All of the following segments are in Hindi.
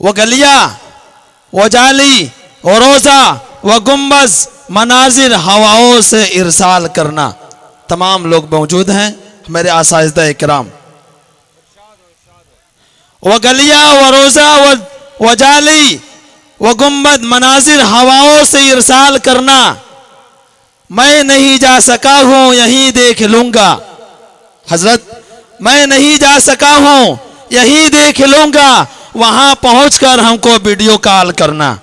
व गलिया व जाली व रोज़ा व गुम्बज मनाजिर हवाओं से इरसाल करना। तमाम लोग मौजूद हैं मेरे आसाइज़दा इकराम। व गलिया व रोज़ा व जाली व गुम्बद मनाजिर हवाओं से इरसाल करना। मैं नहीं जा सका हूँ यहीं देख लूंगा। हजरत मैं नहीं जा सका हूँ यहीं देख लूंगा, वहां पहुंचकर हमको वीडियो कॉल करना।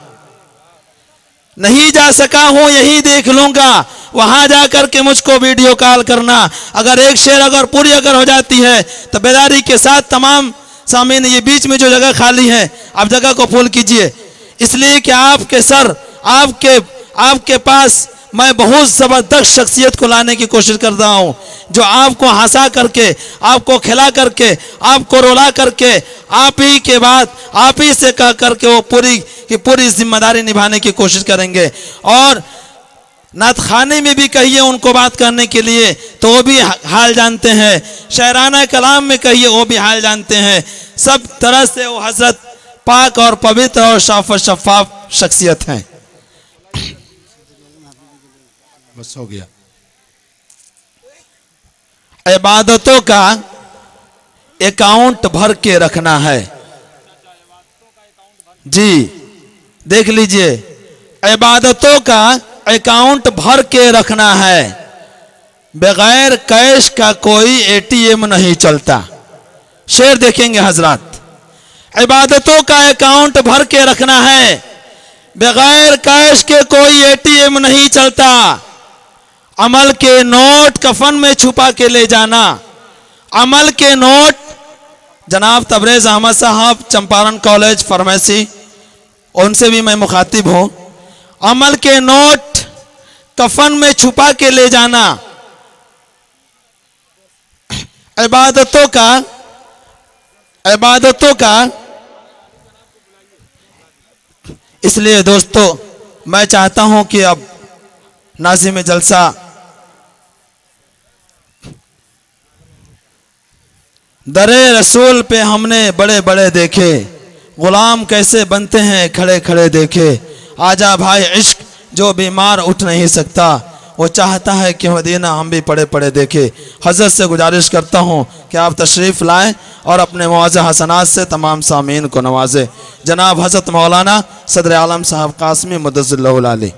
नहीं जा सका हूं यहीं देख लूंगा, वहां जाकर के मुझको वीडियो कॉल करना। अगर एक शेर अगर पूरी अगर हो जाती है तो बेदारी के साथ तमाम सामीन, ये बीच में जो जगह खाली है आप जगह को फुल कीजिए, इसलिए कि आपके सर आपके पास मैं बहुत ज़बरदस्त शख्सियत को लाने की कोशिश कर रहा हूँ, जो आपको हंसा करके, आपको खिला करके, आपको रुला करके, आप ही के बाद आप ही से कह करके वो पूरी की पूरी जिम्मेदारी निभाने की कोशिश करेंगे। और नात खाने में भी कहिए उनको बात करने के लिए तो वो भी हाल जानते हैं, शायराना कलाम में कहिए वो भी हाल जानते हैं। सब तरह से वो हजरत पाक और पवित्र और साफ और शफाफ शख्सियत हैं। बस हो गया। इबादतों का अकाउंट भर के रखना है। जी देख लीजिए, इबादतों का अकाउंट भर के रखना है। बगैर कैश का कोई एटीएम नहीं चलता। शेर देखेंगे हजरत, इबादतों का अकाउंट भर के रखना है, बगैर कैश के कोई एटीएम नहीं चलता। अमल के नोट कफन में छुपा के ले जाना। अमल के नोट, जनाब तबरेज अहमद साहब चंपारण कॉलेज फार्मेसी, उनसे भी मैं मुखातिब हूं। अमल के नोट कफन में छुपा के ले जाना। इबादतों का इसलिए दोस्तों मैं चाहता हूं कि अब नाज़िम जलसा दरे रसूल पे हमने बड़े बड़े देखे, गुलाम कैसे बनते हैं खड़े खड़े देखे। आजा भाई इश्क जो बीमार उठ नहीं सकता, वो चाहता है कि मदीना हम भी पड़े पड़े देखे। हजरत से गुजारिश करता हूँ कि आप तशरीफ़ लाएं और अपने मुआज़ हसनात से तमाम सामीन को नवाजें। जनाब हज़रत मौलाना सदर आलम साहब कासमी मुद्दस्सिल्लाहु अलैहि।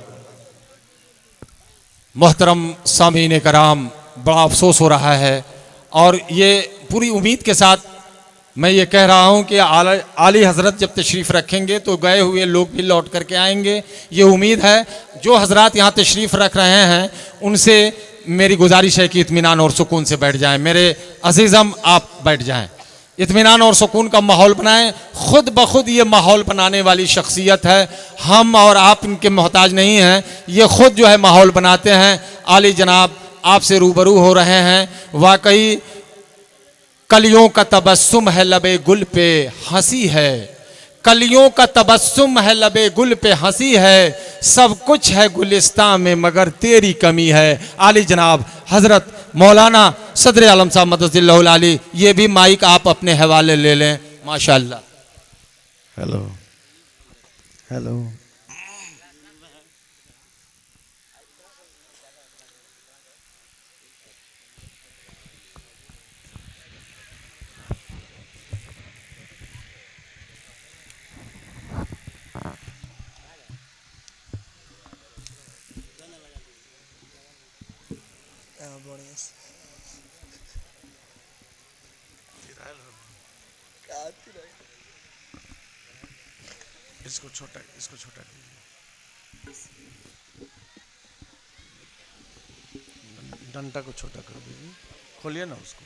मोहतरम सामीन कराम, बड़ा अफसोस हो रहा है और ये पूरी उम्मीद के साथ मैं ये कह रहा हूँ कि आली हज़रत जब तशरीफ़ रखेंगे तो गए हुए लोग भी लौट करके आएंगे। ये उम्मीद है। जो हज़रात यहाँ तशरीफ़ रख रहे हैं उनसे मेरी गुजारिश है कि इत्मीनान और सुकून से बैठ जाएं। मेरे अजीज़म आप बैठ जाएं, इत्मीनान और सुकून का माहौल बनाएं। खुद ब खुद ये माहौल बनाने वाली शख्सियत है, हम और आप इनके मोहताज नहीं हैं, ये खुद जो है माहौल बनाते हैं। आली जनाब आपसे रूबरू हो रहे हैं। वाकई कलियों का तबस्सुम है लबे गुल पे हंसी है, कलियों का तबस्सुम है लबे गुल पे हंसी है, सब कुछ है गुलिस्तां में मगर तेरी कमी है। आली जनाब हज़रत मौलाना सदर आलम साहब मददुल्लाह अलैहि, ये भी माइक आप अपने हवाले ले लें। माशाअल्लाह। Hello hello. इसको छोटा डंडा को छोटा कर दीजिए, खोलिए ना उसको।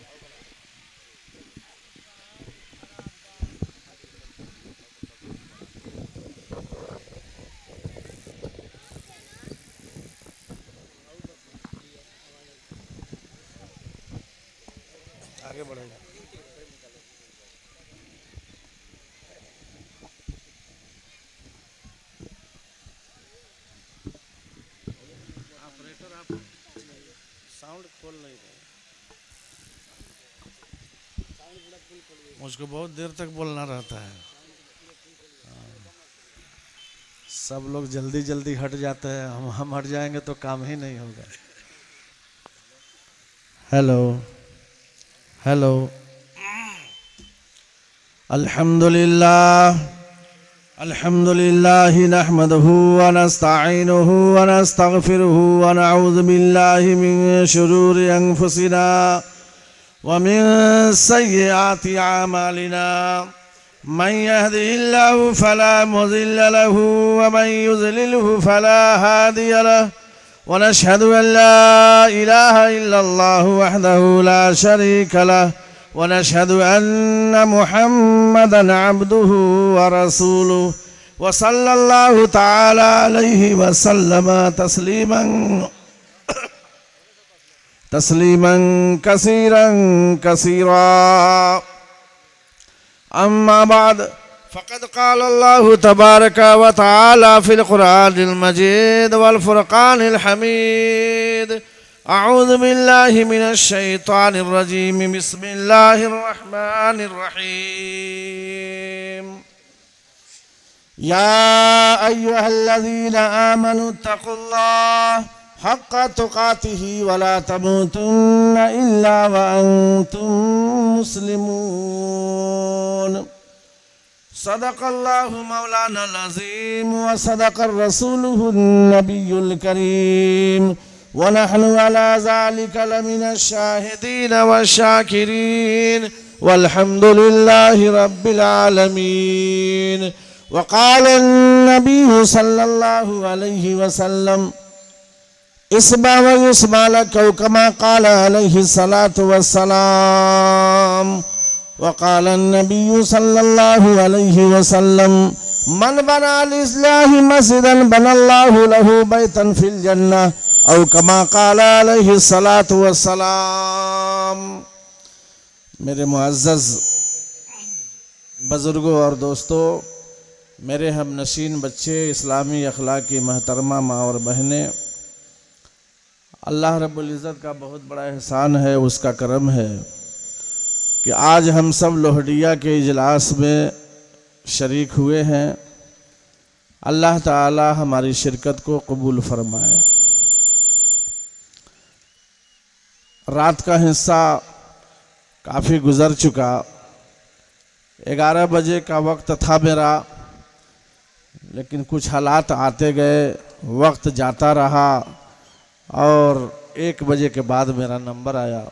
आगे बढ़ेगा। ऑपरेटर आप साउंड खोल नहीं रहे, मुझको बहुत देर तक बोलना रहता है। सब लोग जल्दी जल्दी हट जाते हैं, हम हट जाएंगे तो काम ही नहीं होगा। Hello hello. अल्हम्दुलिल्लाह अल्हम्दुलिल्लाह नहमदुहु व नस्तईनुहु व नस्तगफिरुहु व नऊज़ु बिल्लाहि मिन शुरूरि अनफुसिना व मिन सय्यिआति अमालिना। मन यहदिहिल्लाहु फला मुज़िल्ल लहु व मन युज़लिलहु फला हादिय लहु व नशहदु अन ला इलाहा इल्लल्लाहु वहदहु ला शरीका लहु व नशहदु अन्न मुहम्मदन अब्दुहु व रसूलुहु व सल्लल्लाहु तआला अलैहि व सल्लम तस्लीमन कसीरन कसीरा। अम्मा बाद फ़क़द क़ाल अल्लाहु तबारक व तआला फ़िल क़ुरआनिल मजीद वल फ़ुरक़ानिल हमीद। अऊज़ु बिल्लाहि मिनश शैतानिर रजीम। बिस्मिल्लाहिर रहमानिर रहीम। या अय्युहल्लज़ीना आमनु तक़ुल्लाह हक़्क़ तुक़ातिही वला तमूतुन्ना इल्ला व अंतुम मुस्लिमून। सदक़ल्लाहु मौलानाल अज़ीम व सदक़र रसूलुहुन नबियुल करीम व नहनु अला ज़ालिका लमिनश शाहिदीन व शाकिरीन वल्हम्दुलिल्लाहि रब्बिल आलमीन। व क़ाल अन्नबिय्यु सल्लल्लाहु अलैहि वसल्लम इस्मा व युस्मा लक कमा क़ाल अलैहि सलातु वस्सलाम। वक़ाल अन्नबिय्यु सल्लल्लाहु अलैहि वसल्लम मन बना लिल्लाहि मस्जिदन बनल्लाहु लहु बैतन फिल जन्नह औ कमा क़ाल अलैहि सलातु वस्सलाम। मेरे मुअज़्ज़ज़ बुज़ुर्गों और दोस्तों, मेरे हम नशीन बच्चे, इस्लामी अखलाक की महतरमा माँ और बहनें, अल्लाह रब्बुल इज़्ज़त का बहुत बड़ा एहसान है, उसका करम है कि आज हम सब लोहड़िया के इजलास में शरीक हुए हैं। अल्लाह ताला हमारी शिरकत को कबूल फरमाए। रात का हिस्सा काफ़ी गुज़र चुका, 11 बजे का वक्त था मेरा, लेकिन कुछ हालात आते गए, वक्त जाता रहा और 1 बजे के बाद मेरा नंबर आया।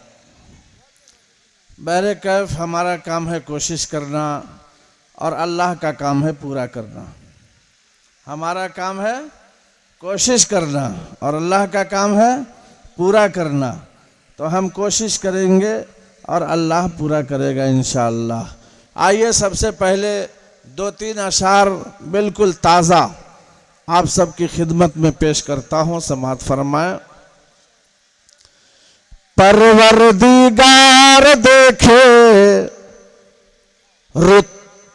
बहरे कैफ हमारा काम है कोशिश करना और अल्लाह का काम है पूरा करना। हमारा काम है कोशिश करना और अल्लाह का काम है पूरा करना। तो हम कोशिश करेंगे और अल्लाह पूरा करेगा इंशाअल्लाह। आइए सबसे पहले 2-3 अशार बिल्कुल ताज़ा आप सबकी खिदमत में पेश करता हूँ, समाअत फरमाएं। परवरदिगार देखे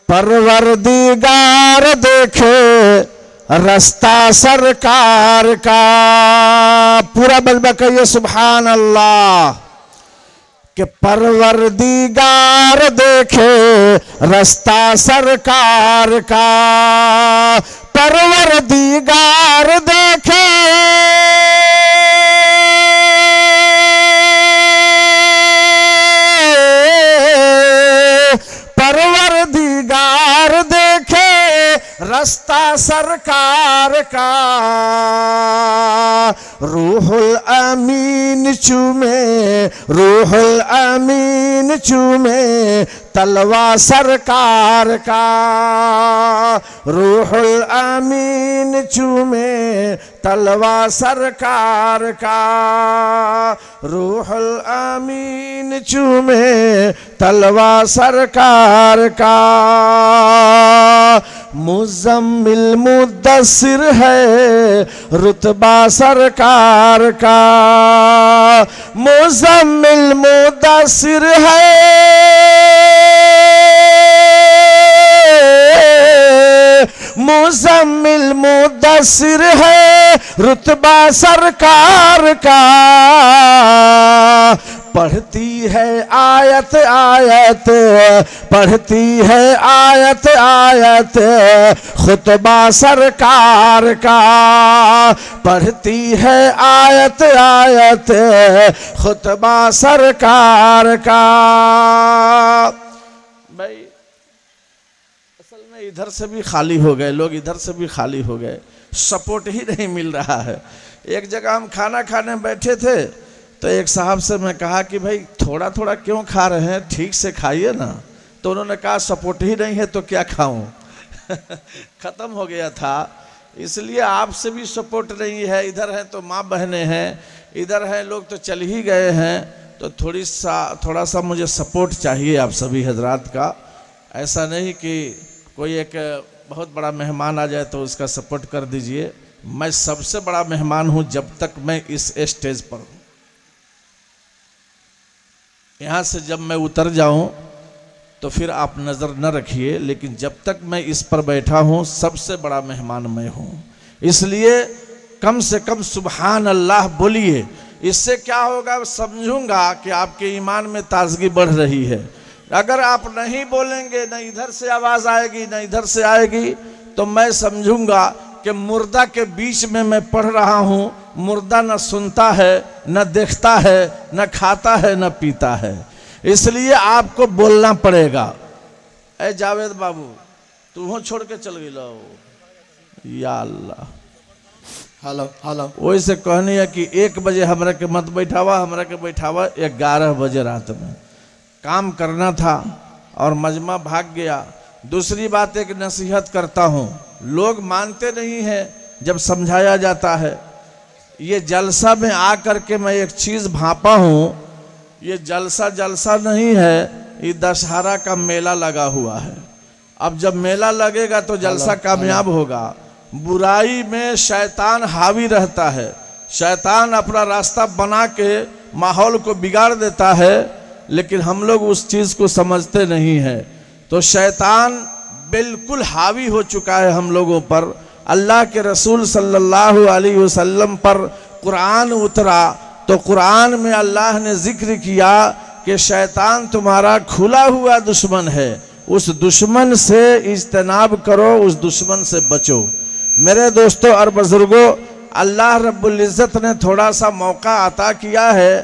परवरदिगार देखे रास्ता सरकार का। पूरा बलबा कहिए सुभान अल्लाह। कि परवरदिगार देखे रास्ता सरकार का, परवरदिगार देखे परवरदिगार देखे रास्ता सरकार का। रूहुल अमीन चूमे रूहुल अमीन चूमे तलवा सरकार का। रूहुल अमीन चूमे तलवा सरकार का। रूहुल अमीन चूमे तलवा सरकार का। मुज़म्मिल मुद्दस्सिर है रुतबा सरकार का। मुज़म्मिल मुद्दस्सिर है मुज़म्मिल मुद्दस्सिर है रुतबा सरकार का। पढ़ती है आयत आयत, पढ़ती है आयत आयत खुतबा सरकार का, पढ़ती है आयत आयत खुतबा सरकार का। भाई असल में इधर से भी खाली हो गए लोग, इधर से भी खाली हो गए, सपोर्ट ही नहीं मिल रहा है। एक जगह हम खाना खाने बैठे थे तो एक साहब से मैं कहा कि भाई थोड़ा थोड़ा क्यों खा रहे हैं, ठीक से खाइए ना। तो उन्होंने कहा सपोर्ट ही नहीं है तो क्या खाऊं। ख़त्म हो गया था। इसलिए आपसे भी सपोर्ट नहीं है, इधर है तो माँ बहनें हैं, इधर हैं लोग तो चल ही गए हैं, तो थोड़ा सा मुझे सपोर्ट चाहिए आप सभी हजरात का। ऐसा नहीं कि कोई एक बहुत बड़ा मेहमान आ जाए तो उसका सपोर्ट कर दीजिए। मैं सबसे बड़ा मेहमान हूँ जब तक मैं इस स्टेज पर हूँ। यहाँ से जब मैं उतर जाऊँ तो फिर आप नज़र न रखिए, लेकिन जब तक मैं इस पर बैठा हूँ सबसे बड़ा मेहमान मैं हूँ। इसलिए कम से कम सुबहान अल्लाह बोलिए। इससे क्या होगा, समझूंगा कि आपके ईमान में ताजगी बढ़ रही है। अगर आप नहीं बोलेंगे, न इधर से आवाज़ आएगी न इधर से आएगी, तो मैं समझूंगा कि मुर्दा के बीच में मैं पढ़ रहा हूँ। मुर्दा न सुनता है, न देखता है, न खाता है, न पीता है। इसलिए आपको बोलना पड़ेगा। ए जावेद बाबू, तू हो छोड़ के चल गई लो, या अल्लाह। हेलो हेलो, वही से कहनी है कि 1 बजे हमरा के मत बैठावा, हमरा के बैठावा 11 बजे रात में। काम करना था और मजमा भाग गया। दूसरी बात एक नसीहत करता हूँ, लोग मानते नहीं हैं जब समझाया जाता है। ये जलसा में आ कर के मैं एक चीज़ भांपा हूँ, ये जलसा नहीं है, ये दशहरा का मेला लगा हुआ है। अब जब मेला लगेगा तो जलसा कामयाब होगा। बुराई में शैतान हावी रहता है, शैतान अपना रास्ता बना के माहौल को बिगाड़ देता है, लेकिन हम लोग उस चीज़ को समझते नहीं हैं। तो शैतान बिल्कुल हावी हो चुका है हम लोगों पर। अल्लाह के रसूल सल्लल्लाहु अलैहि वसल्लम पर कुरान उतरा तो कुरान में अल्लाह ने जिक्र किया कि शैतान तुम्हारा खुला हुआ दुश्मन है, उस दुश्मन से इज्तनाब करो, उस दुश्मन से बचो। मेरे दोस्तों और बुजुर्गों, अल्लाह रब्बुल इज़्ज़त ने थोड़ा सा मौका अता किया है,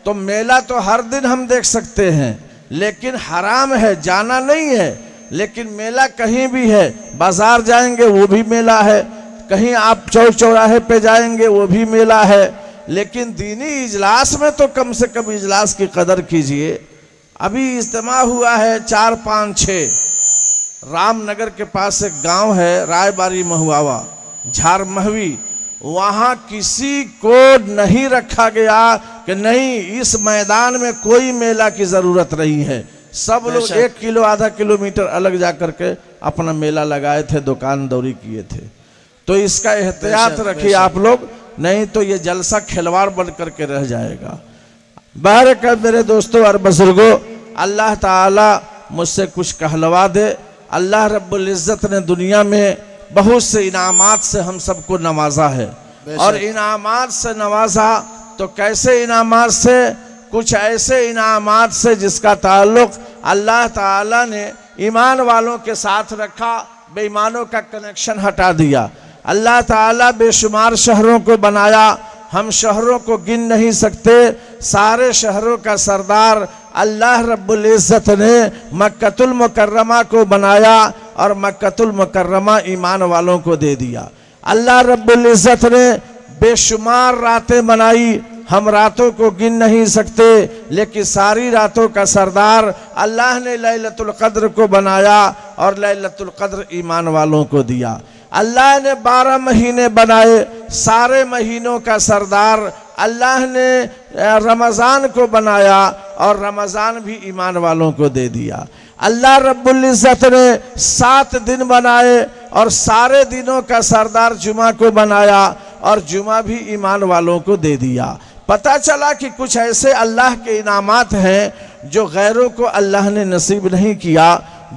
तो मेला तो हर दिन हम देख सकते हैं, लेकिन हराम है, जाना नहीं है। लेकिन मेला कहीं भी है, बाजार जाएंगे वो भी मेला है, कहीं आप चौक चौराहे पे जाएंगे वो भी मेला है। लेकिन दीनी इजलास में तो कम से कम इजलास की कदर कीजिए। अभी इज्तिमा हुआ है 4, 5, 6 रामनगर के पास एक गांव है रायबारी महुआवा झारमहवी, वहाँ किसी को नहीं रखा गया कि नहीं इस मैदान में कोई मेला की ज़रूरत नहीं है। सब लोग 1 किलो आधा किलोमीटर अलग जा कर के अपना मेला लगाए थे, दुकान दौरी किए थे। तो इसका एहतियात रखिए आप लोग, नहीं तो ये जलसा खिलवाड़ बन करके रह जाएगा। बहरकत मेरे दोस्तों और बुजुर्गों, अल्लाह ताला मुझसे कुछ कहलवा दे। अल्लाह रब्बुल इज़्ज़त ने दुनिया में बहुत से इनामात से हम सबको नवाजा है, और इनामात से नवाजा तो कैसे इनामात से, कुछ ऐसे इनामात से जिसका ताल्लुक़ अल्लाह ताला ने ईमान वालों के साथ रखा, बेईमानों का कनेक्शन हटा दिया। अल्लाह ताला बेशुमार शहरों को बनाया, हम शहरों को गिन नहीं सकते। सारे शहरों का सरदार अल्लाह रब्बुल इज़्ज़त ने मक्कतुल मुकर्रमा को बनाया, और मक्कतुल मुकर्रमा ईमान वालों को दे दिया। अल्लाह रब्बुल इज़्ज़त ने बेशुमार रातें बनाई, हम रातों को गिन नहीं सकते, लेकिन सारी रातों का सरदार अल्लाह ने लैलतुल क़द्र को बनाया, और लैलतुल क़द्र ईमान वालों को दिया। अल्लाह ने 12 महीने बनाए, सारे महीनों का सरदार अल्लाह ने रमज़ान को बनाया, और रमज़ान भी ईमान वालों को दे दिया। अल्लाह रब्बुल इज़्ज़त ने 7 दिन बनाए, और सारे दिनों का सरदार जुमा को बनाया, और जुमा भी ईमान वालों को दे दिया। पता चला कि कुछ ऐसे अल्लाह के इनामात हैं जो गैरों को अल्लाह ने नसीब नहीं किया।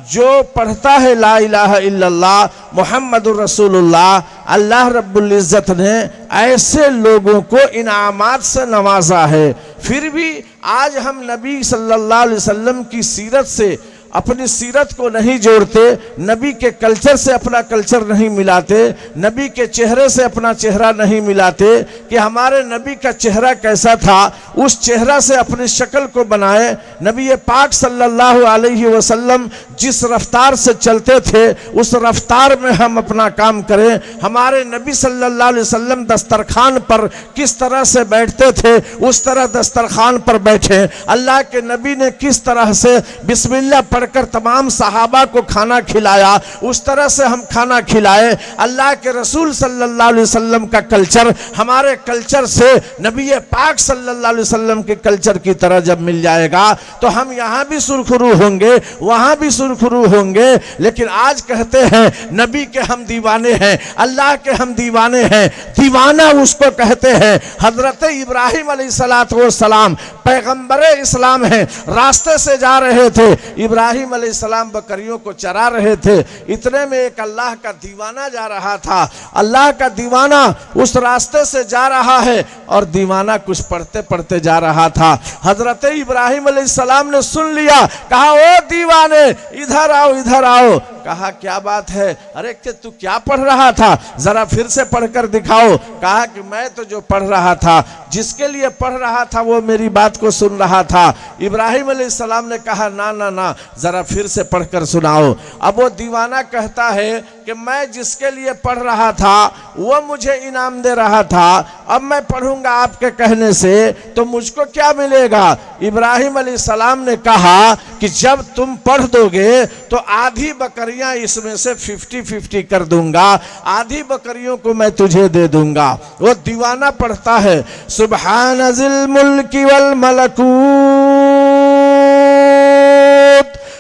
जो पढ़ता है ला इलाहा इल्लल्लाह मुहम्मदुर रसूलुल्लाह, अल्लाह रब्बुल इज़्ज़त ने ऐसे लोगों को इनामात से नवाजा है। फिर भी आज हम नबी सल्लल्लाहु अलैहि वसल्लम की सीरत से अपनी सीरत को नहीं जोड़ते, नबी के कल्चर से अपना कल्चर नहीं मिलाते, नबी के चेहरे से अपना चेहरा नहीं मिलाते कि हमारे नबी का चेहरा कैसा था, उस चेहरा से अपनी शक्ल को बनाए। नबी पाक सल्लल्लाहु अलैहि वसल्लम जिस रफ्तार से चलते थे उस रफ्तार में हम अपना काम करें। हमारे नबी सल्लल्लाहु अलैहि वसल्लम दस्तरखान पर किस तरह से बैठते थे उस तरह दस्तरखान पर बैठे। अल्लाह के नबी ने किस तरह से बिस्मिल्लाह कर तमाम सहाबा को खाना खिलाया उस तरह से हम खाना खिलाए। अल्लाह के रसूल सल्लल्लाहु अलैहि वसल्लम का कल्चर हमारे कल्चर से नबी पाक सल्लल्लाहु अलैहि वसल्लम के कल्चर की तरह जब मिल जाएगा तो हम यहाँ भी सुरखुरू होंगे, वहाँ भी सुरखुरू होंगे। लेकिन आज कहते हैं नबी के हम दीवाने हैं, अल्लाह के हम दीवाने हैं। दीवाना उसको कहते हैं। हजरत इब्राहिम अलैहिस्सलाम पैगंबर इस्लाम हैं, रास्ते से जा रहे थे, इब्राहिम अलैहिस्सलाम बकरियों को चरा रहे थे। इतने में एक अल्लाह का दीवाना जा रहा था। अल्लाह का दीवाना उस रास्ते से जा रहा है और दीवाना कुछ पढ़ते पढ़ते जा रहा था। हजरत इब्राहिम अलैहिस्सलाम ने सुन लिया, कहा ओ दीवाने इधर आओ, इधर आओ। कहा क्या बात है? अरे कि तू क्या पढ़ रहा था, जरा फिर से पढ़कर दिखाओ। कहा कि मैं तो जो पढ़ रहा था, जिसके लिए पढ़ रहा था वो मेरी बात को सुन रहा था। इब्राहिम अलैहिस्सलाम ने कहा ना ना ना, जरा फिर से पढ़कर सुनाओ। अब वो दीवाना कहता है कि मैं जिसके लिए पढ़ रहा था वो मुझे इनाम दे रहा था, अब मैं पढ़ूंगा आपके कहने से तो मुझको क्या मिलेगा? इब्राहिम अलैहिस्सलाम ने कहा कि जब तुम पढ़ दोगे तो आधी बकरियां इसमें से 50-50 कर दूंगा, आधी बकरियों को मैं तुझे दे दूंगा। वो दीवाना पढ़ता है सुब्हान ज़िल मुल्की वल मलकूत,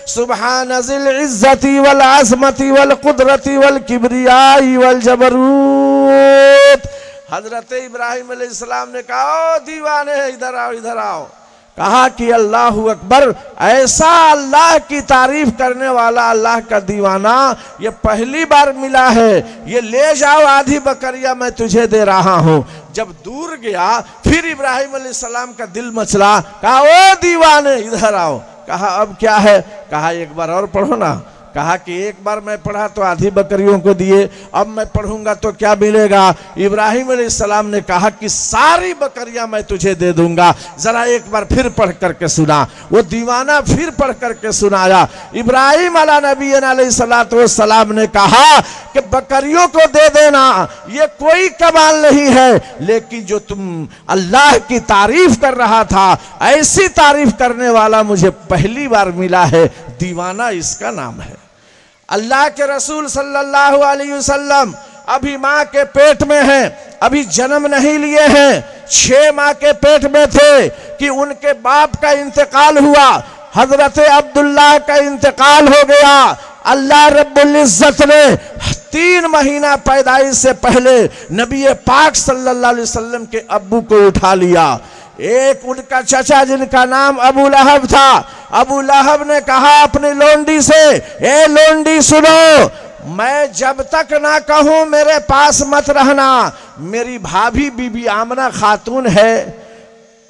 सुब्हान ज़िल इज़्ज़ती वल अज़मती वल कुदरती वल किब्रियाई वल जबरूत। हजरत इब्राहिम अलैहिस्सलाम ने कहा ओ दीवाने इधर आओ, इधर आओ। कहा कि अल्लाह अकबर, ऐसा अल्लाह की तारीफ करने वाला अल्लाह का दीवाना ये पहली बार मिला है। ये ले जाओ आधी बकरिया मैं तुझे दे रहा हूँ। जब दूर गया फिर इब्राहिम अलैहिस्सलाम का दिल मचला, कहा ओ दीवाने इधर आओ। कहा अब क्या है? कहा एक बार और पढ़ो ना। कहा कि एक बार मैं पढ़ा तो आधी बकरियों को दिए, अब मैं पढ़ूंगा तो क्या मिलेगा? इब्राहिम अलैहिस्सलाम ने कहा कि सारी बकरियां मैं तुझे दे दूंगा, जरा एक बार फिर पढ़ करके सुना। वो दीवाना फिर पढ़ करके सुनाया। इब्राहिम अला नबी अलैहिस्सलातु वस्सलाम ने कहा कि बकरियों को दे देना ये कोई कमाल नहीं है, लेकिन जो तुम अल्लाह की तारीफ कर रहा था ऐसी तारीफ करने वाला मुझे पहली बार मिला है, दीवाना इसका नाम है। अल्लाह के रसूल सल्लल्लाहु अलैहि वसल्लम अभी माँ के पेट में हैं, अभी जन्म नहीं लिए हैं, 6 माह के पेट में थे कि उनके बाप का इंतकाल हुआ। हजरत अब्दुल्लाह का इंतकाल हो गया। अल्लाह रब्बुल इज्जत ने 3 महीना पैदाइश से पहले नबी पाक सल्लल्लाहु अलैहि वसल्लम के अब्बू को उठा लिया। एक उनका चचा जिनका नाम अबू लहब था, अबू लहब ने कहा अपनी लोंडी से, ए लोंडी सुनो, मैं जब तक ना कहूं मेरे पास मत रहना। मेरी भाभी बीबी आमना खातून है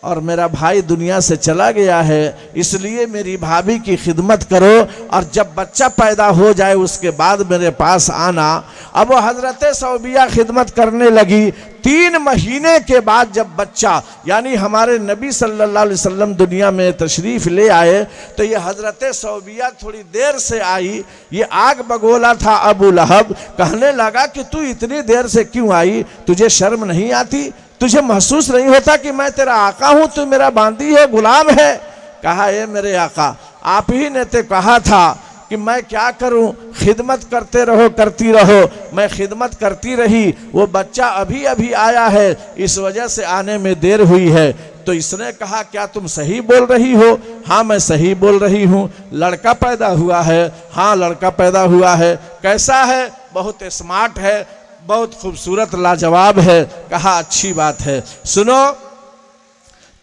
और मेरा भाई दुनिया से चला गया है, इसलिए मेरी भाभी की खिदमत करो और जब बच्चा पैदा हो जाए उसके बाद मेरे पास आना। अब वो हजरत सौबिया खिदमत करने लगी। 3 महीने के बाद जब बच्चा यानी हमारे नबी सल्लल्लाहु अलैहि वसल्लम दुनिया में तशरीफ़ ले आए तो ये हजरत सौबिया थोड़ी देर से आई। ये आग बगोला था अबू लहब, कहने लगा कि तू इतनी देर से क्यों आई, तुझे शर्म नहीं आती, तुझे महसूस नहीं होता कि मैं तेरा आका हूं, तू मेरा बांदी है, गुलाम है? कहा ए मेरे आका, आप ही ने तो कहा था कि मैं क्या करूं, खिदमत करते रहो, करती रहो। मैं खिदमत करती रही, वो बच्चा अभी अभी आया है, इस वजह से आने में देर हुई है। तो इसने कहा क्या तुम सही बोल रही हो? हाँ मैं सही बोल रही हूँ। लड़का पैदा हुआ है? हाँ लड़का पैदा हुआ है। कैसा है? बहुत स्मार्ट है, बहुत खूबसूरत, लाजवाब है। कहा अच्छी बात है। सुनो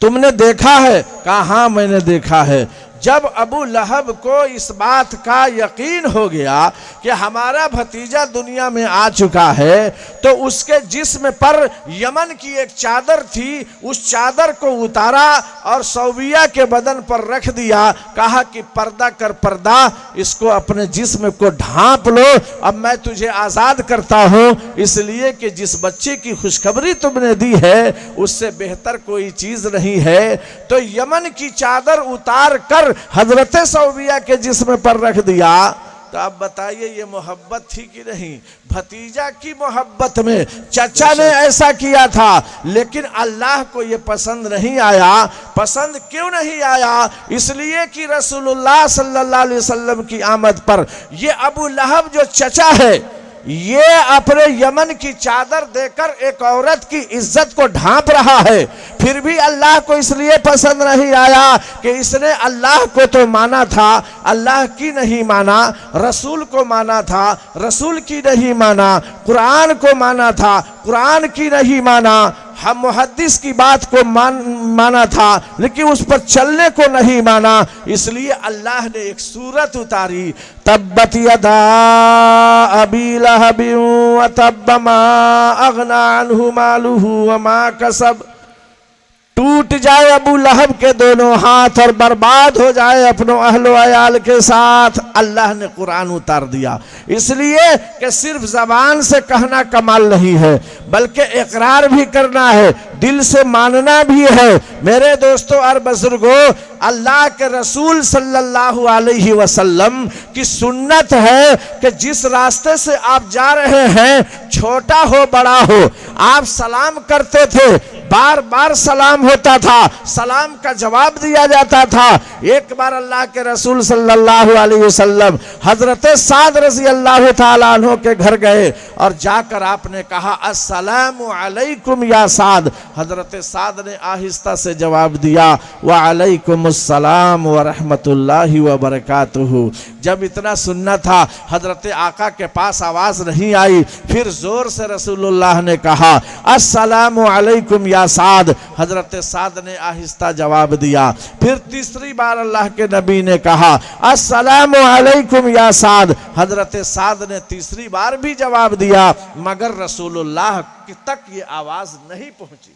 तुमने देखा है? कहा हाँ मैंने देखा है। जब अबू लहब को इस बात का यकीन हो गया कि हमारा भतीजा दुनिया में आ चुका है, तो उसके जिस्म पर यमन की एक चादर थी, उस चादर को उतारा और सौबिया के बदन पर रख दिया। कहा कि पर्दा कर पर्दा, इसको अपने जिस्म को ढांप लो, अब मैं तुझे आज़ाद करता हूँ, इसलिए कि जिस बच्चे की खुशखबरी तुमने दी है उससे बेहतर कोई चीज़ नहीं है। तो यमन की चादर उतार कर हजरत सौबिया के जिस्म पर रख दिया। तो आप बताइए ये मोहब्बत थी कि नहीं? भतीजा की मोहब्बत में चचा ने ऐसा किया था, लेकिन अल्लाह को ये पसंद नहीं आया। पसंद क्यों नहीं आया? इसलिए कि रसूलुल्लाह सल्लल्लाहु अलैहि वसल्लम की आमद पर ये अबू लहब जो चचा है, ये अपने यमन की चादर देकर एक औरत की इज्जत को ढांप रहा है। फिर भी अल्लाह को इसलिए पसंद नहीं आया कि इसने अल्लाह को तो माना था, अल्लाह की नहीं माना, रसूल को माना था, रसूल की नहीं माना, कुरान को माना था, कुरान की नहीं माना, हम मुहद्दिस की बात को माना था, लेकिन उस पर चलने को नहीं माना। इसलिए अल्लाह ने एक सूरत उतारी, तब्बत यदा अबी लहबिन व तब्ब मा अगना अन्हु मालुहु व मा कसब। टूट जाए अबू लहब के दोनों हाथ और बर्बाद हो जाए अपनों अहलो अयाल के साथ। अल्लाह ने कुरान उतार दिया, इसलिए कि सिर्फ जबान से कहना कमाल नहीं है, बल्कि इकरार भी करना है, दिल से मानना भी है। मेरे दोस्तों और बुजुर्गों, अल्लाह के रसूल सल्लल्लाहु अलैहि वसल्लम की सुन्नत है कि जिस रास्ते से आप जा रहे हैं, छोटा हो बड़ा हो, आप सलाम करते थे, बार बार सलाम होता था, सलाम का जवाब दिया जाता था। एक बार अल्लाह के रसूल सल्लल्लाहु अलैहि वसल्लम हजरत साद रज़ी अल्लाह ताला अन्हु के घर गए और जाकर आपने कहा, अस्सलामु अलैकुम या साद। हजरत साद ने आहिस्ता से जवाब दिया, व अलैकुमुस्सलाम व रहमतुल्लाहि व बरकातुहू। जब इतना सुनना था, हजरत आका के पास आवाज नहीं आई, फिर जोर से रसूलुल्लाह ने कहा, अस्सलामु अलैकुम या साद। हजरत साद ने आहिस्ता जवाब दिया। फिर तीसरी बार अल्लाह के नबी ने कहा, अस्सलामु अलैकुम या साद। हजरत साद ने तीसरी बार भी जवाब दिया, मगर रसूलुल्लाह तक ये आवाज नहीं पहुंची।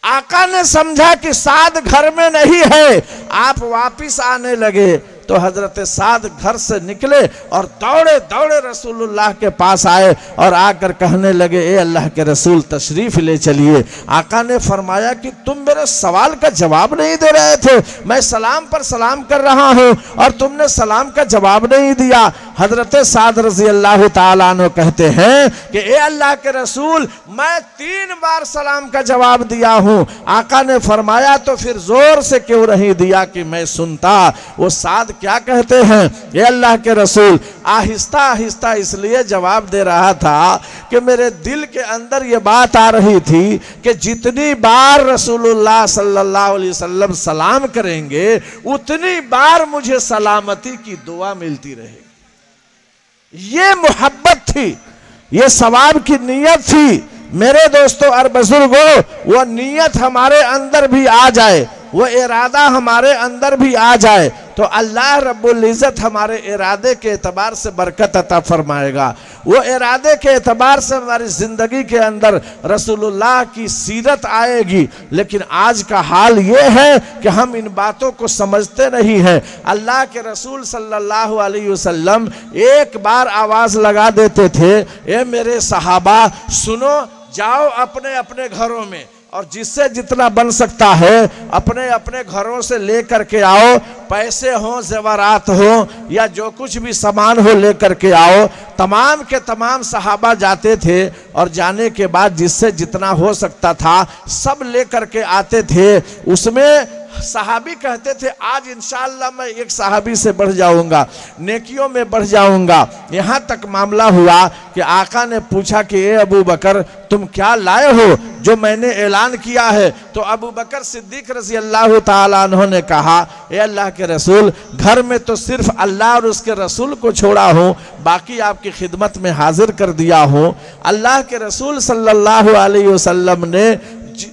आका ने समझा कि साद घर में नहीं है, आप वापिस आने लगे। तो हजरत साद घर से निकले और दौड़े दौड़े रसूलुल्लाह के पास आए और आकर कहने लगे, ए अल्लाह के रसूल तशरीफ ले चलिए। आका ने फरमाया कि तुम मेरे सवाल का जवाब नहीं दे रहे थे, मैं सलाम पर सलाम कर रहा हूँ और तुमने सलाम का जवाब नहीं दिया। हजरत साद रज़ी अल्लाह ताला अन्हु कहते हैं कि ए अल्लाह के रसूल, मैं 3 बार सलाम का जवाब दिया हूँ। आका ने फरमाया, तो फिर जोर से क्यों नहीं दिया कि मैं सुनता। वो साद क्या कहते हैं, ये अल्लाह के रसूल, आहिस्ता आहिस्ता इसलिए जवाब दे रहा था कि मेरे दिल के अंदर ये बात आ रही थी कि जितनी बार रसूलुल्लाह सल्लल्लाहु अलैहि वसल्लम सलाम करेंगे, उतनी बार मुझे सलामती की दुआ मिलती रहेगी। ये मोहब्बत थी, ये सवाब की नीयत थी। मेरे दोस्तों और बुजुर्गों, वो नीयत हमारे अंदर भी आ जाए, वो इरादा हमारे अंदर भी आ जाए, तो अल्लाह रब्बुल इज़्ज़त हमारे इरादे के एतबार से बरकत अता फरमाएगा। वो इरादे के एतबार से हमारी ज़िंदगी के अंदर रसूलुल्लाह की सीरत आएगी। लेकिन आज का हाल ये है कि हम इन बातों को समझते नहीं हैं। अल्लाह के रसूल सल्लल्लाहु अलैहि वसल्लम एक बार आवाज़ लगा देते थे, ए मेरे सहाबा सुनो, जाओ अपने अपने घरों में और जिससे जितना बन सकता है अपने अपने घरों से ले करके आओ, पैसे हो, ज़ेवरात हो या जो कुछ भी सामान हो ले करके आओ। तमाम के तमाम सहाबा जाते थे और जाने के बाद जिससे जितना हो सकता था सब ले करके आते थे। उसमें सहाबी कहते थे, आज इंशाअल्लाह मैं एक सहाबी से बढ़ जाऊंगा, नेकियों में बढ़ जाऊंगा। यहाँ तक मामला हुआ कि आका ने पूछा कि ए अबू बकर, तुम क्या लाए हो जो मैंने ऐलान किया है? तो अबू बकर सिद्दीक रज़ी अल्लाह ताला अन्हु ने कहा, ए अल्लाह के रसूल, घर में तो सिर्फ अल्लाह और उसके रसूल को छोड़ा हूँ, बाकी आपकी खिदमत में हाजिर कर दिया हूँ। अल्लाह के रसूल सल्लल्लाहु अलैहि वसल्लम ने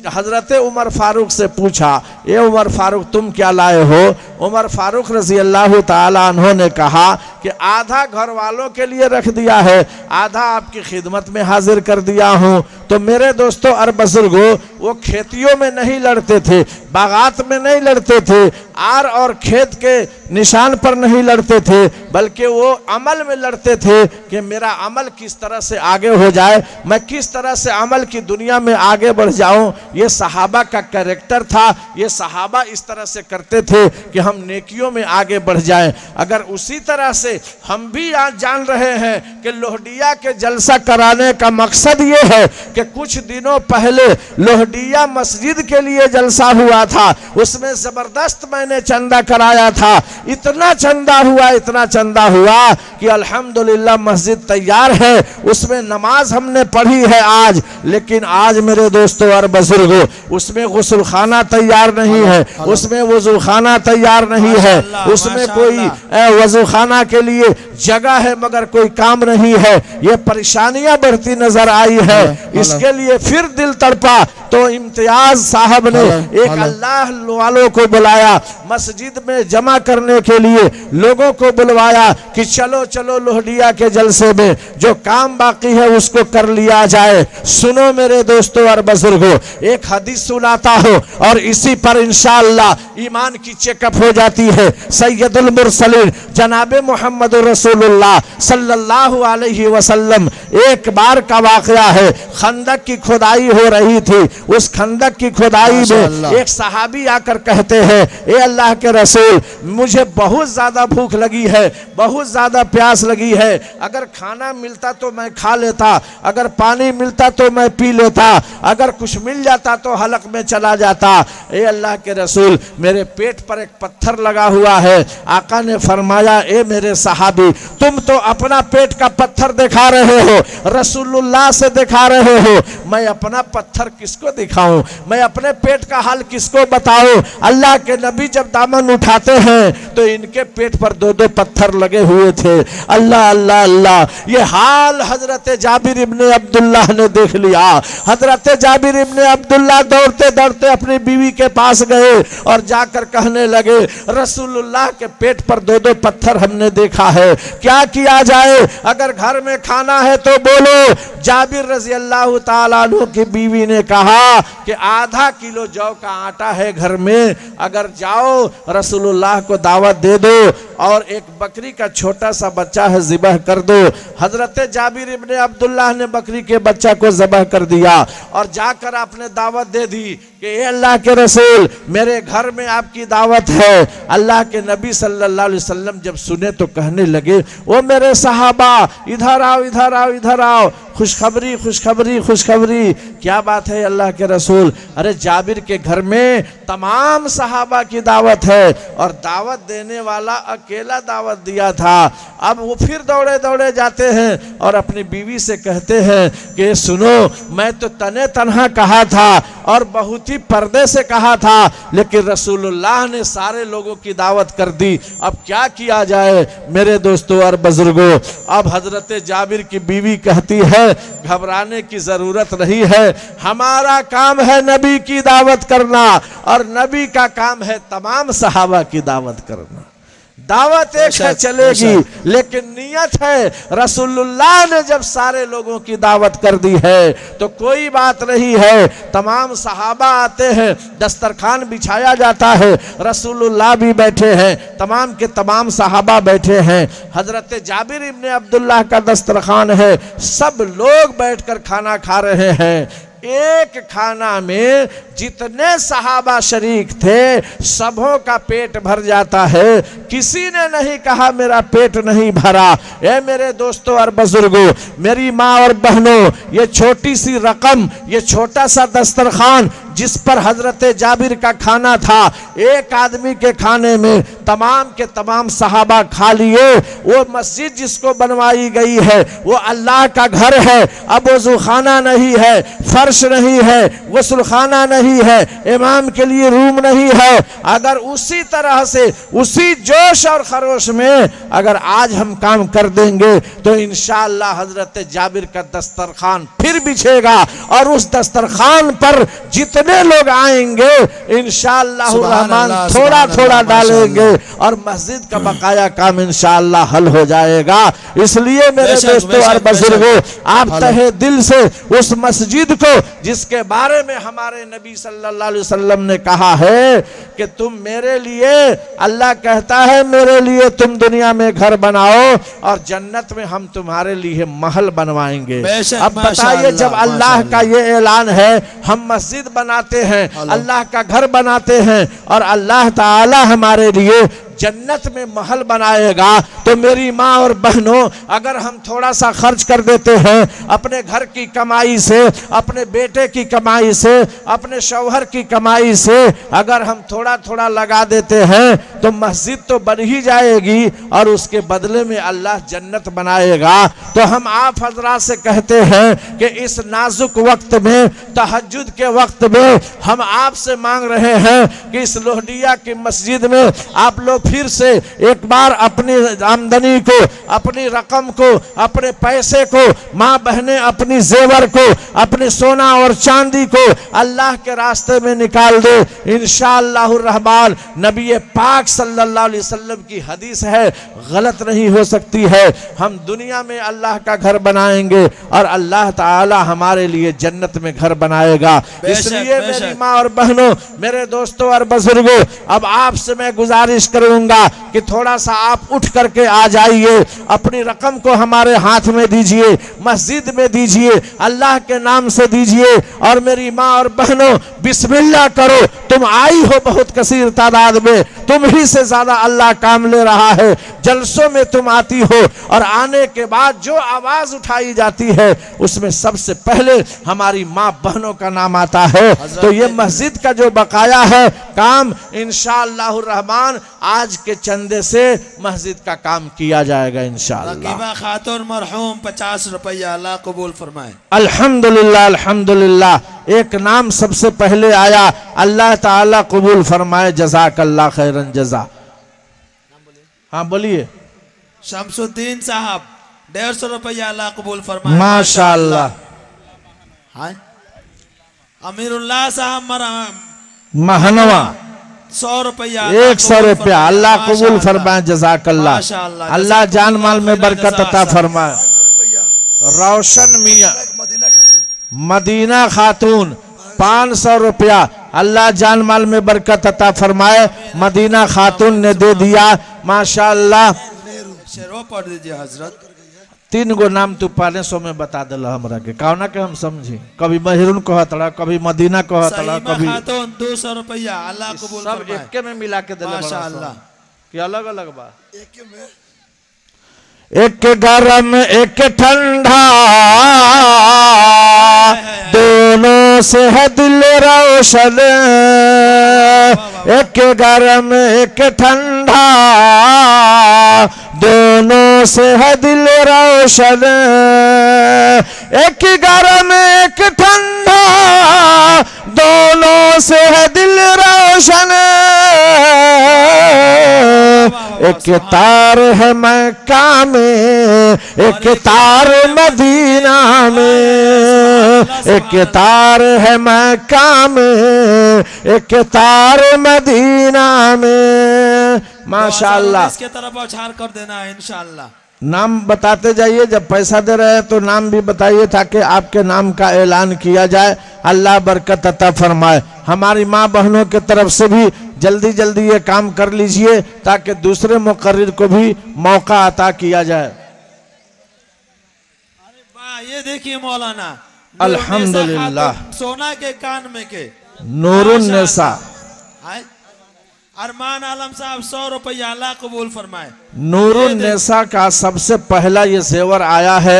हजरत उमर फारूक से पूछा, ये उमर फारूक तुम क्या लाए हो? उमर फारूक रजी अल्लाह ताला अन्हो ने कहा कि आधा घर वालों के लिए रख दिया है, आधा आपकी खिदमत में हाजिर कर दिया हूँ। तो मेरे दोस्तों और बुजुर्गों, वो खेतियों में नहीं लड़ते थे, बागात में नहीं लड़ते थे, आर और खेत के निशान पर नहीं लड़ते थे, बल्कि वो अमल में लड़ते थे कि मेरा अमल किस तरह से आगे हो जाए, मैं किस तरह से अमल की दुनिया में आगे बढ़ जाऊं। ये सहाबा का कैरेक्टर था। ये सहाबा इस तरह से करते थे कि हम नेकियों में आगे बढ़ जाएं। अगर उसी तरह से हम भी आज जान रहे हैं कि लोहडिया के जलसा कराने का मकसद ये है कि कुछ दिनों पहले लोहडिया मस्जिद के लिए जलसा हुआ था, उसमें जबरदस्त मैंने चंदा कराया था। इतना चंदा हुआ, इतना चंदा हुआ कि अल्हम्दुलिल्लाह मस्जिद तैयार है, उसमें नमाज हमने पढ़ी है आज। लेकिन आज मेरे दोस्तों और बुजुर्गों, उसमें गुस्ल खाना तैयार नहीं है, उसमें वजू खाना तैयार नहीं है, उसमें कोई वजू खाना के लिए जगह है मगर कोई काम नहीं है। ये परेशानियां बढ़ती नजर आई है। इसके लिए फिर दिल तड़पा तो इम्तियाज साहब ने एक अल्लाह वालों को बुलाया, मस्जिद में जमा करने के लिए लोगों को बुलवाया कि चलो चलो लोहडिया के जलसे में जो काम बाकी है उसको कर लिया जाए। सुनो मेरे दोस्तों और बुजुर्गों, एक हदीस सुनाता हो और इसी पर इंशाअल्लाह ईमान की चेकअप हो जाती है। सैयदुल मुरसलीन जनाबे मोहम्मद रसूलुल्लाह सल्लल्लाहु अलैहि वसल्लम, एक बार का वाकया है, खंदक की खुदाई हो रही थी। उस खंदक की खुदाई में एक सहाबी आकर कहते हैं, ए अल्लाह के रसूल, मुझे बहुत ज्यादा भूख लगी है, बहुत ज्यादा प्यास लगी है, अगर खाना मिलता तो मैं खा लेता, अगर पानी मिलता तो मैं पी लेता, अगर कुछ मिल जाता तो हलक में चला जाता। ए अल्लाह के रसूल, मेरे पेट पर एक पत्थर लगा हुआ है। आका ने फरमाया, ए मेरे सहाबी, तुम तो अपना पेट का पत्थर दिखा रहे हो, रसूलुल्लाह से दिखा रहे हो, मैं अपना पत्थर किसको दिखाऊं, मैं अपने पेट का हाल किसको बताऊं? अल्लाह के नबी जब दामन उठाते हैं तो इनके पेट पर दो दो पत्थर लगे हुए थे। अल्लाह अल्लाह अल्लाह, ये हाल हजरत जाबिर इब्ने अब्दुल्लाह ने देख लिया। हजरत जाबिर इब्ने अब्दुल्लाह दौड़ते दौड़ते अपनी बीवी के पास गए और जाकर कहने लगे, रसूलुल्लाह के पेट पर दो दो पत्थर हमने देखा है, क्या किया जाए? अगर घर में खाना है तो बोलो। जाबिर रजी अल्लाह ताला अन्हु की बीवी ने कहा कि आधा किलो जौ का आटा है घर में, अगर जाओ रसूलुल्लाह को दावत दे दो और एक बकरी का छोटा सा बच्चा है ज़िबह कर दो। हजरत जाबिर इब्ने अब्दुल्लाह ने बकरी के बच्चा को ज़िबह कर दिया और जाकर आपने दावत दे दी कि ये अल्लाह के रसूल, मेरे घर में आपकी दावत है। अल्लाह के नबी सल्लल्लाहु अलैहि वसल्लम जब सुने तो कहने लगे, ओ मेरे सहाबा, इधर आओ इधर आओ इधर आओ, खुशखबरी खुशखबरी खुशखबरी। क्या बात है अल्लाह के रसूल? अरे जाबिर के घर में तमाम सहाबा की दावत है और दावत देने वाला अकेला दावत दिया था। अब वो फिर दौड़े दौड़े जाते हैं और अपनी बीवी से कहते हैं कि सुनो, मैं तो तने तन्हा कहा था और बहुत ही पर्दे से कहा था, लेकिन रसूलुल्लाह ने सारे लोगों की दावत कर दी। अब क्या किया जाए मेरे दोस्तों और बुजुर्गों? अब हजरत जाबिर की बीवी कहती है, घबराने की जरूरत नहीं है, हमारा काम है नबी की दावत करना और नबी का काम है तमाम सहाबा की दावत करना। दावत एक है चलेगी, लेकिन नियत है। रसूलुल्लाह ने जब सारे लोगों की दावत कर दी है तो कोई बात नहीं है। तमाम सहाबा आते हैं, दस्तरखान बिछाया जाता है, रसूलुल्लाह भी बैठे हैं, तमाम के तमाम सहाबा बैठे हैं। हजरत जाबिर इब्ने अब्दुल्लाह का दस्तरखान है, सब लोग बैठकर खाना खा रहे हैं। एक खाना में जितने सहाबा शरीक थे सबों का पेट भर जाता है। किसी ने नहीं कहा मेरा पेट नहीं भरा। ए मेरे दोस्तों और बुजुर्गों, मेरी माँ और बहनों, ये छोटी सी रकम, ये छोटा सा दस्तरखान जिस पर हजरत जाबिर का खाना था, एक आदमी के खाने में तमाम के तमाम सहाबा खा लिए। वो मस्जिद जिसको बनवाई गई है वो अल्लाह का घर है। अब वज़ूखाना नहीं है, फर्श नहीं है, गुस्लखाना नहीं है, इमाम के लिए रूम नहीं है। अगर उसी तरह से उसी जोश और खरोश में अगर आज हम काम कर देंगे तो इंशाअल्लाह हजरत जाबिर का दस्तरखान फिर बिछेगा और उस दस्तरखान पर जितने लोग आएंगे इंशाअल्लाह रहमान थोड़ा थोड़ा डालेंगे और मस्जिद का बकाया काम इंशाअल्लाह हल हो जाएगा। इसलिए मेरे दोस्तों और बुजुर्गों, आप तहे दिल से उस मस्जिद को जिसके बारे में हमारे नबी सल्लल्लाहु अलैहि वसल्लम ने कहा है कि तुम मेरे लिए, अल्लाह कहता है मेरे लिए तुम दुनिया में घर बनाओ और जन्नत में हम तुम्हारे लिए महल बनवाएंगे। अब बताइए, जब अल्लाह का ये ऐलान है, हम मस्जिद बनाते हैं, अल्लाह का घर बनाते हैं और अल्लाह ताला हमारे लिए जन्नत में महल बनाएगा, तो मेरी माँ और बहनों, अगर हम थोड़ा सा खर्च कर देते हैं अपने घर की कमाई से, अपने बेटे की कमाई से, अपने शौहर की कमाई से, अगर हम थोड़ा थोड़ा लगा देते हैं तो मस्जिद तो बन ही जाएगी और उसके बदले में अल्लाह जन्नत बनाएगा। तो हम आप हजरात से कहते हैं कि इस नाजुक वक्त में, तहज्जुद के वक्त में, हम आपसे मांग रहे हैं कि इस लोहडिया की मस्जिद में आप लोग फिर से एक बार अपनी आमदनी को, अपनी रकम को, अपने पैसे को, माँ बहनें अपनी जेवर को, अपने सोना और चांदी को अल्लाह के रास्ते में निकाल दे। इंशाअल्लाह रहमान, नबी पाक सल्लल्लाहु अलैहि वसल्लम की हदीस है, गलत नहीं हो सकती है। हम दुनिया में अल्लाह का घर बनाएंगे और अल्लाह ताला हमारे लिए जन्नत में घर बनाएगा। इसलिए मेरी माँ और बहनों, मेरे दोस्तों और बुजुर्गों, अब आपसे मैं गुजारिश करूंगा कि थोड़ा सा आप उठ करके आ जाइए, अपनी रकम को हमारे हाथ में दीजिए, मस्जिद में दीजिए, अल्लाह के नाम से दीजिए और मेरी माँ और बहनों बिस्मिल्लाह करो। तुम आई हो बहुत कसीर तादाद में, तुम ही से ज्यादा अल्लाह काम ले रहा है। जलसों में तुम आती हो और आने के बाद जो आवाज उठाई जाती है उसमें सबसे पहले हमारी माँ बहनों का नाम आता है। तो ये मस्जिद का जो बकाया है काम, इंशाअल्लाह रहमान आज के चंदे से मस्जिद का काम किया जाएगा इंशाअल्लाह। खातून मरहूम 50 रुपया, अल्लाह कबूल फरमाए। अल्हम्दुलिल्लाह, अल्हम्दुलिल्लाह। एक नाम सबसे पहले आया, अल्लाह ताला कबूल फरमाए, जज़ाकल्लाह खैरन जज़ा। हाँ बोलिए। शमसुद्दीन साहब 150 रुपया, अल्लाह कबूल फरमाए। माशाअल्लाह। अमीरुल्लाह साहब महनवा 100 रुपया, 100 रुपया, अल्लाह कबूल फरमाए, जज़ाकल्लाह। अल्लाह जान माल में बरकत अता फरमाए। रोशन मियां मदीना खातून 500 रुपया, अल्लाह जान माल में बरकत अता फरमाए। मदीना खातून ने दे दिया, माशाअल्लाह। शेरो पढ़ दीजिए हजरत। 3 गो नाम तू 500 में बता दिला हमरा के, कहना के हम समझी। कभी महिरून कहतड़ा, कभी मदीना कहतड़ा, कभी 200 रुपया, अल्लाह कबूल सब फरमाए। एक में मिला के दिला माशाअल्लाह। कि अलग अलग बा, एक गरम एक ठंडा, दोनों से है दिल रोशन। एक गरम एक ठंडा, दोनों से है दिल रोशन। एक गरम एक ठंडा, दोनों से है दिल रोशन। एक तार है मक्का में, एक तार मदीना में। एक तार है मक्का में, एक तार मदीना में। माशाअल्लाह। इसके तरफ उछाल कर देना है इंशाअल्लाह। नाम बताते जाइए, जब पैसा दे रहे हैं तो नाम भी बताइए ताकि आपके नाम का ऐलान किया जाए। अल्लाह बरकत अता फरमाए। हमारी माँ बहनों की तरफ से भी जल्दी जल्दी ये काम कर लीजिए ताकि दूसरे मुकर्रिर को भी मौका अता किया जाए। ये देखिए मौलाना, अल्हम्दुलिल्लाह। सोना के कान में के नूरुन निसा। अरमान आलम साहब 100 रुपया, अल्लाह कबूल फरमाए। नूरुन निसा का सबसे पहला ये जेवर आया है,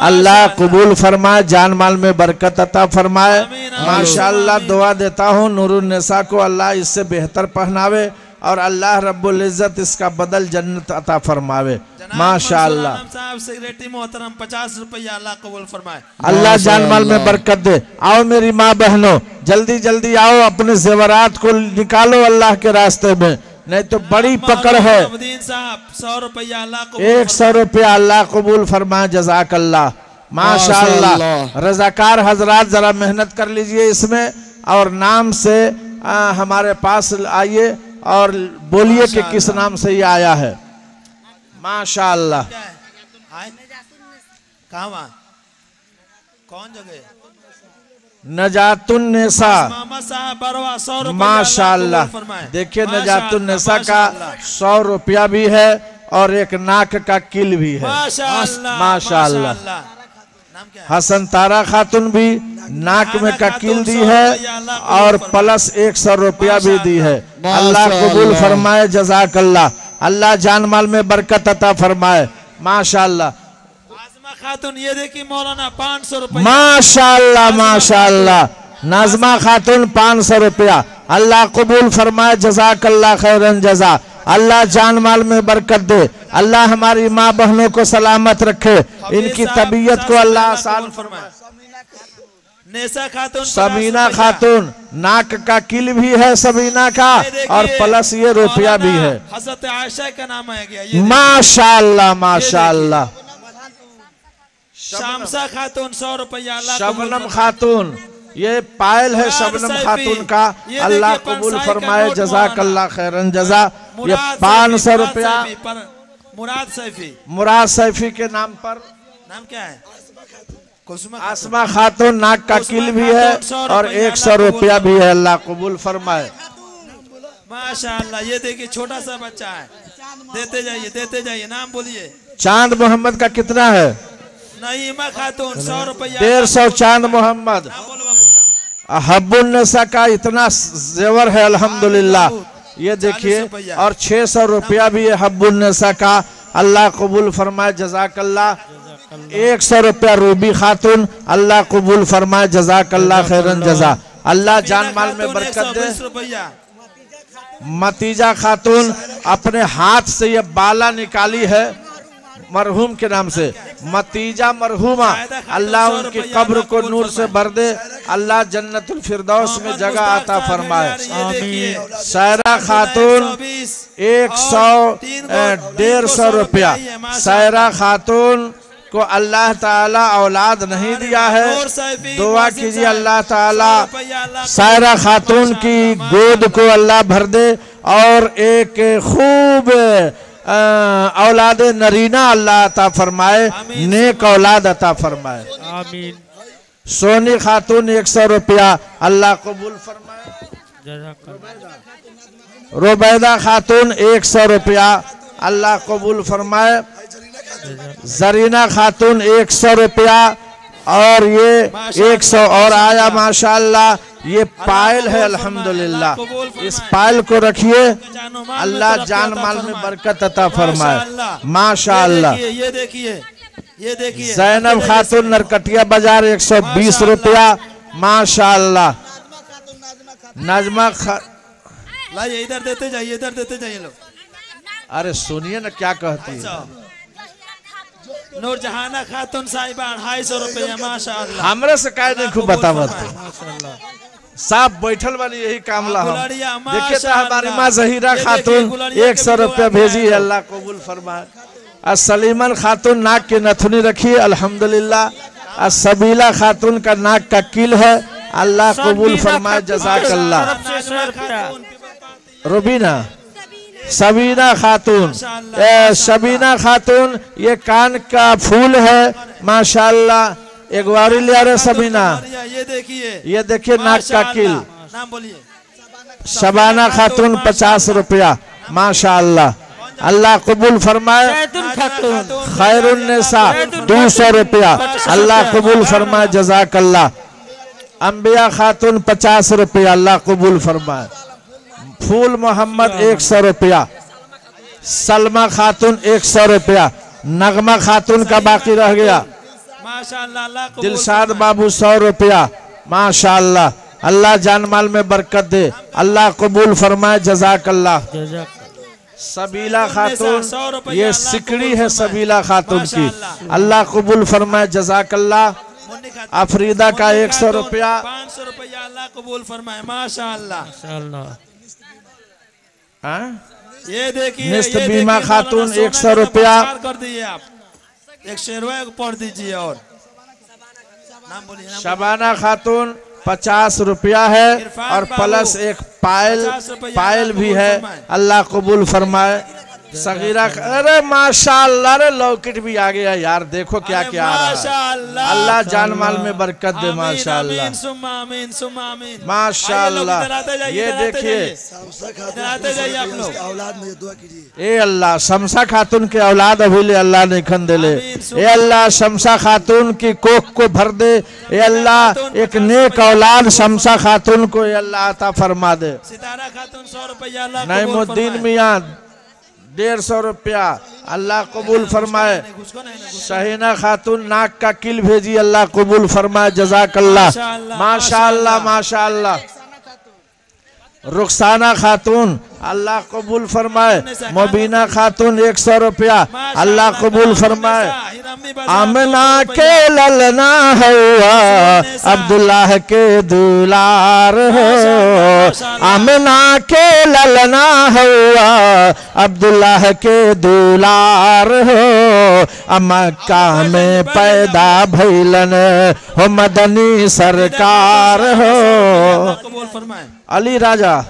अल्लाह कबूल फरमाए, जान माल में बरकत अता फरमाए। माशाअल्लाह दुआ देता हूँ नूरुन्निसा को अल्लाह इससे बेहतर पहनावे और अल्लाह रब्बुल इज्जत इसका बदल जन्नत अता फरमावे। माशाअल्लाह। साहब सेक्रेटरी मोहतरम 50 रुपया अल्लाह कबूल फरमाए। अल्लाह जान माल में बरकत दे। आओ मेरी माँ बहनों जल्दी जल्दी आओ, अपने जेवरात को निकालो अल्लाह के रास्ते में, नहीं तो बड़ी पकड़ है। साहब 100 रुपया अल्लाह को 100 रुपया अल्लाह कबूल फरमाए। जज़ाकल्लाह। माशाअल्लाह। रज़ाकार हजरात जरा मेहनत कर लीजिए इसमें और नाम से हमारे पास आइए और बोलिए कि किस नाम से ये आया है। माशाअल्लाह। कहाँ वहाँ कौन जगह? नजातुन्निसा। मोहम्मद साहब बरवा 100 रुपया माशाअल्लाह। देखिए नजातुन्निसा का 100 रुपया भी है और एक नाक का किल भी है। माशाअल्लाह। नाम क्या है? हसन तारा खातून भी नाक में का किल दी है और प्लस 100 रुपया भी दी है। अल्लाह कबूल फरमाए। जज़ाकल्लाह। अल्लाह जान माल में बरकत अता फरमाए। माशाअल्लाह। नाज़मा खातून ये देखिए मौलाना 500 रुपया। माशाअल्लाह माशाअल्लाह। नाज़मा खातून 500 रुपया अल्लाह कबूल फरमाए। जज़ाकल्लाह खैरन जज़ा। अल्लाह जान माल में बरकत दे। अल्लाह हमारी माँ बहनों को सलामत रखे, इनकी तबीयत को अल्लाह आसान फरमाए। नेसा खातून सबीना खातून नाक का किल भी है सबीना का और प्लस ये रुपया भी है। हज़रत आयशा का नाम आ गया। माशाअल्लाह माशाअल्लाह। शामसा खातून 100 रुपया। शबनम खातून ये पायल है शबनम खातून का अल्लाह कबूल फरमाए। जज़ाकल्लाह खैरन जज़ा। ये 500 रुपया मुराद सैफी। मुराद सैफी के नाम पर। नाम क्या है? आसमा खातून नाक का किल भी है और 100 रुपया भी है। अल्लाह कबूल फरमाए। माशाअल्लाह। ये देखिए छोटा सा बच्चा है। देते जाइए नाम बोलिए। चांद मोहम्मद का कितना है? नईमा खातून 100 रुपया। 150 चांद मोहम्मद। हब्बुन्निसा का इतना जेवर है अल्हम्दुलिल्लाह। ये देखिए और 600 रुपया भी है हब्बुन्निसा का। अल्लाह कबूल फरमाए। जज़ाकल्लाह। 100 रुपया रूबी खातून अल्लाह कबूल फरमाए। जज़ाकल्लाह खैरन जज़ा। अल्लाह जान माल में बरकत दे। मतीजा खातून अपने हाथ से ये बाला निकाली है मरहूम के नाम से। मतीजा मरहूमा अल्लाह उनकी कब्र को नूर से भर दे। अल्लाह जन्नतुल फिरदौस में जगह आता फरमाए। सायरा खातून 150 रुपया। सायरा खातून को अल्लाह ताला औलाद नहीं दिया है, दुआ कीजिए अल्लाह ताला सायरा खातून की गोद को अल्लाह भर दे और एक खूब औलाद नरीना अल्लाह अता फरमाए, नेक औलाद अता फरमाए। आमीन। सोनी खातून 100 रुपया अल्लाह कबूल फरमाए। रुबैदा खातून 100 रुपया अल्लाह कबूल फरमाए। जरीना खातून 100 रुपया और ये 100 और आया माशाअल्लाह। ये पायल है अल्हम्दुलिल्लाह। इस पायल को रखिए, अल्लाह जान माल में बरकत अता फरमाए माशाअल्लाह। ये देखिए जैनब खातून नरकटिया बाजार 120 रुपया माशाअल्लाह। नजमा लाइए इधर देते जाइए लोग। अरे सुनिए ना क्या कहती है। नूरजहाना खातून साहिबा 250 रुपया माशाअल्लाह। हमरे से काय नहीं खूब बतावत साहब बैठल वाली यही काम ला हम। देखिए तो हमारी माँ जहीरा खातून 100 रुपया भेजी है, अल्लाह कबूल फरमाए। सलीमन खातून नाक की नथुनी रखी अल्हम्दुलिल्लाह। सबीला खातून का नाक का किल है, अल्लाह कबूल फरमाए जज़ाकल्लाह। रुबीना सबीना खातून सबीना खातून ये कान का फूल है माशाअल्लाह। एक बारी लिया रे सबीना। ये देखिए नाक का किल। नाम बोलिए। शबाना खातून 50 रुपया माशाअल्लाह, अल्लाह कबूल फरमाए। खैरुन्निसा 200 रुपया अल्लाह कबूल फरमाए जज़ाकल्लाह। अंबिया खातून 50 रुपया अल्लाह कबूल फरमाए। फूल मोहम्मद 100 रुपया। सलमा खातून 100 रुपया। नगमा खातून का बाकी रह गया। माशाअल्लाह। दिलशाद बाबू 100 रुपया। माशाअल्लाह, अल्लाह जान माल में बरकत दे, अल्लाह कबूल फरमाए, जज़ाकल्लाह। सबीला खातून, ये सिकड़ी है सबीला खातून की, अल्लाह कबूल फरमाए, जज़ाकल्लाह। अफरीदा का 100 रुपया, 500 रुपया, अल्लाह कबूल फरमाए, माशाअल्लाह। ये देखिए, निस्त बीमा खातून 100 रुपया कर दीजिए आप, एक शेरवा पढ़ दीजिए और नाम बोलिए। शबाना खातून 50 रुपया है और प्लस एक पायल भी है, अल्लाह कबूल फरमाए। सगीरा, अरे माशाअल्लाह, अरे लॉकेट भी आ गया यार, देखो क्या क्या आ रहा है, अल्लाह जान माल में बरकत दे, माशाअल्लाह माशाअल्लाह। ये देखिए, ए अल्लाह शमसा खातून के औलाद अभी ले अल्लाह नहीं खन दे ले, ए अल्लाह शमसा खातून की कोख को भर दे, ए अल्लाह एक नेक औलाद शमसा खातून को ए अल्लाह अता फरमा दे। सितारा खातून 100 रुपया, अल्लाह नईमुद्दीन मियां 150 रुपया, अल्लाह कबूल फरमाए। शहीना खातून नाक का किल भेजी, अल्लाह कबूल फरमाए, जज़ाकल्लाह, माशाअल्लाह माशाअल्लाह। रुखसाना खातून, अल्लाह कबूल फरमाए। मुबीना खातून 100 रुपया, अल्लाह कबूल फरमाए। आमना के ललना हुआ, अब्दुल्लाह के दुलार हो, आमना के ललना हुआ, अब्दुल्लाह के दुलार हो, मक्का में पैदा भइलन हो, मदनी सरकार हो। अली राजा,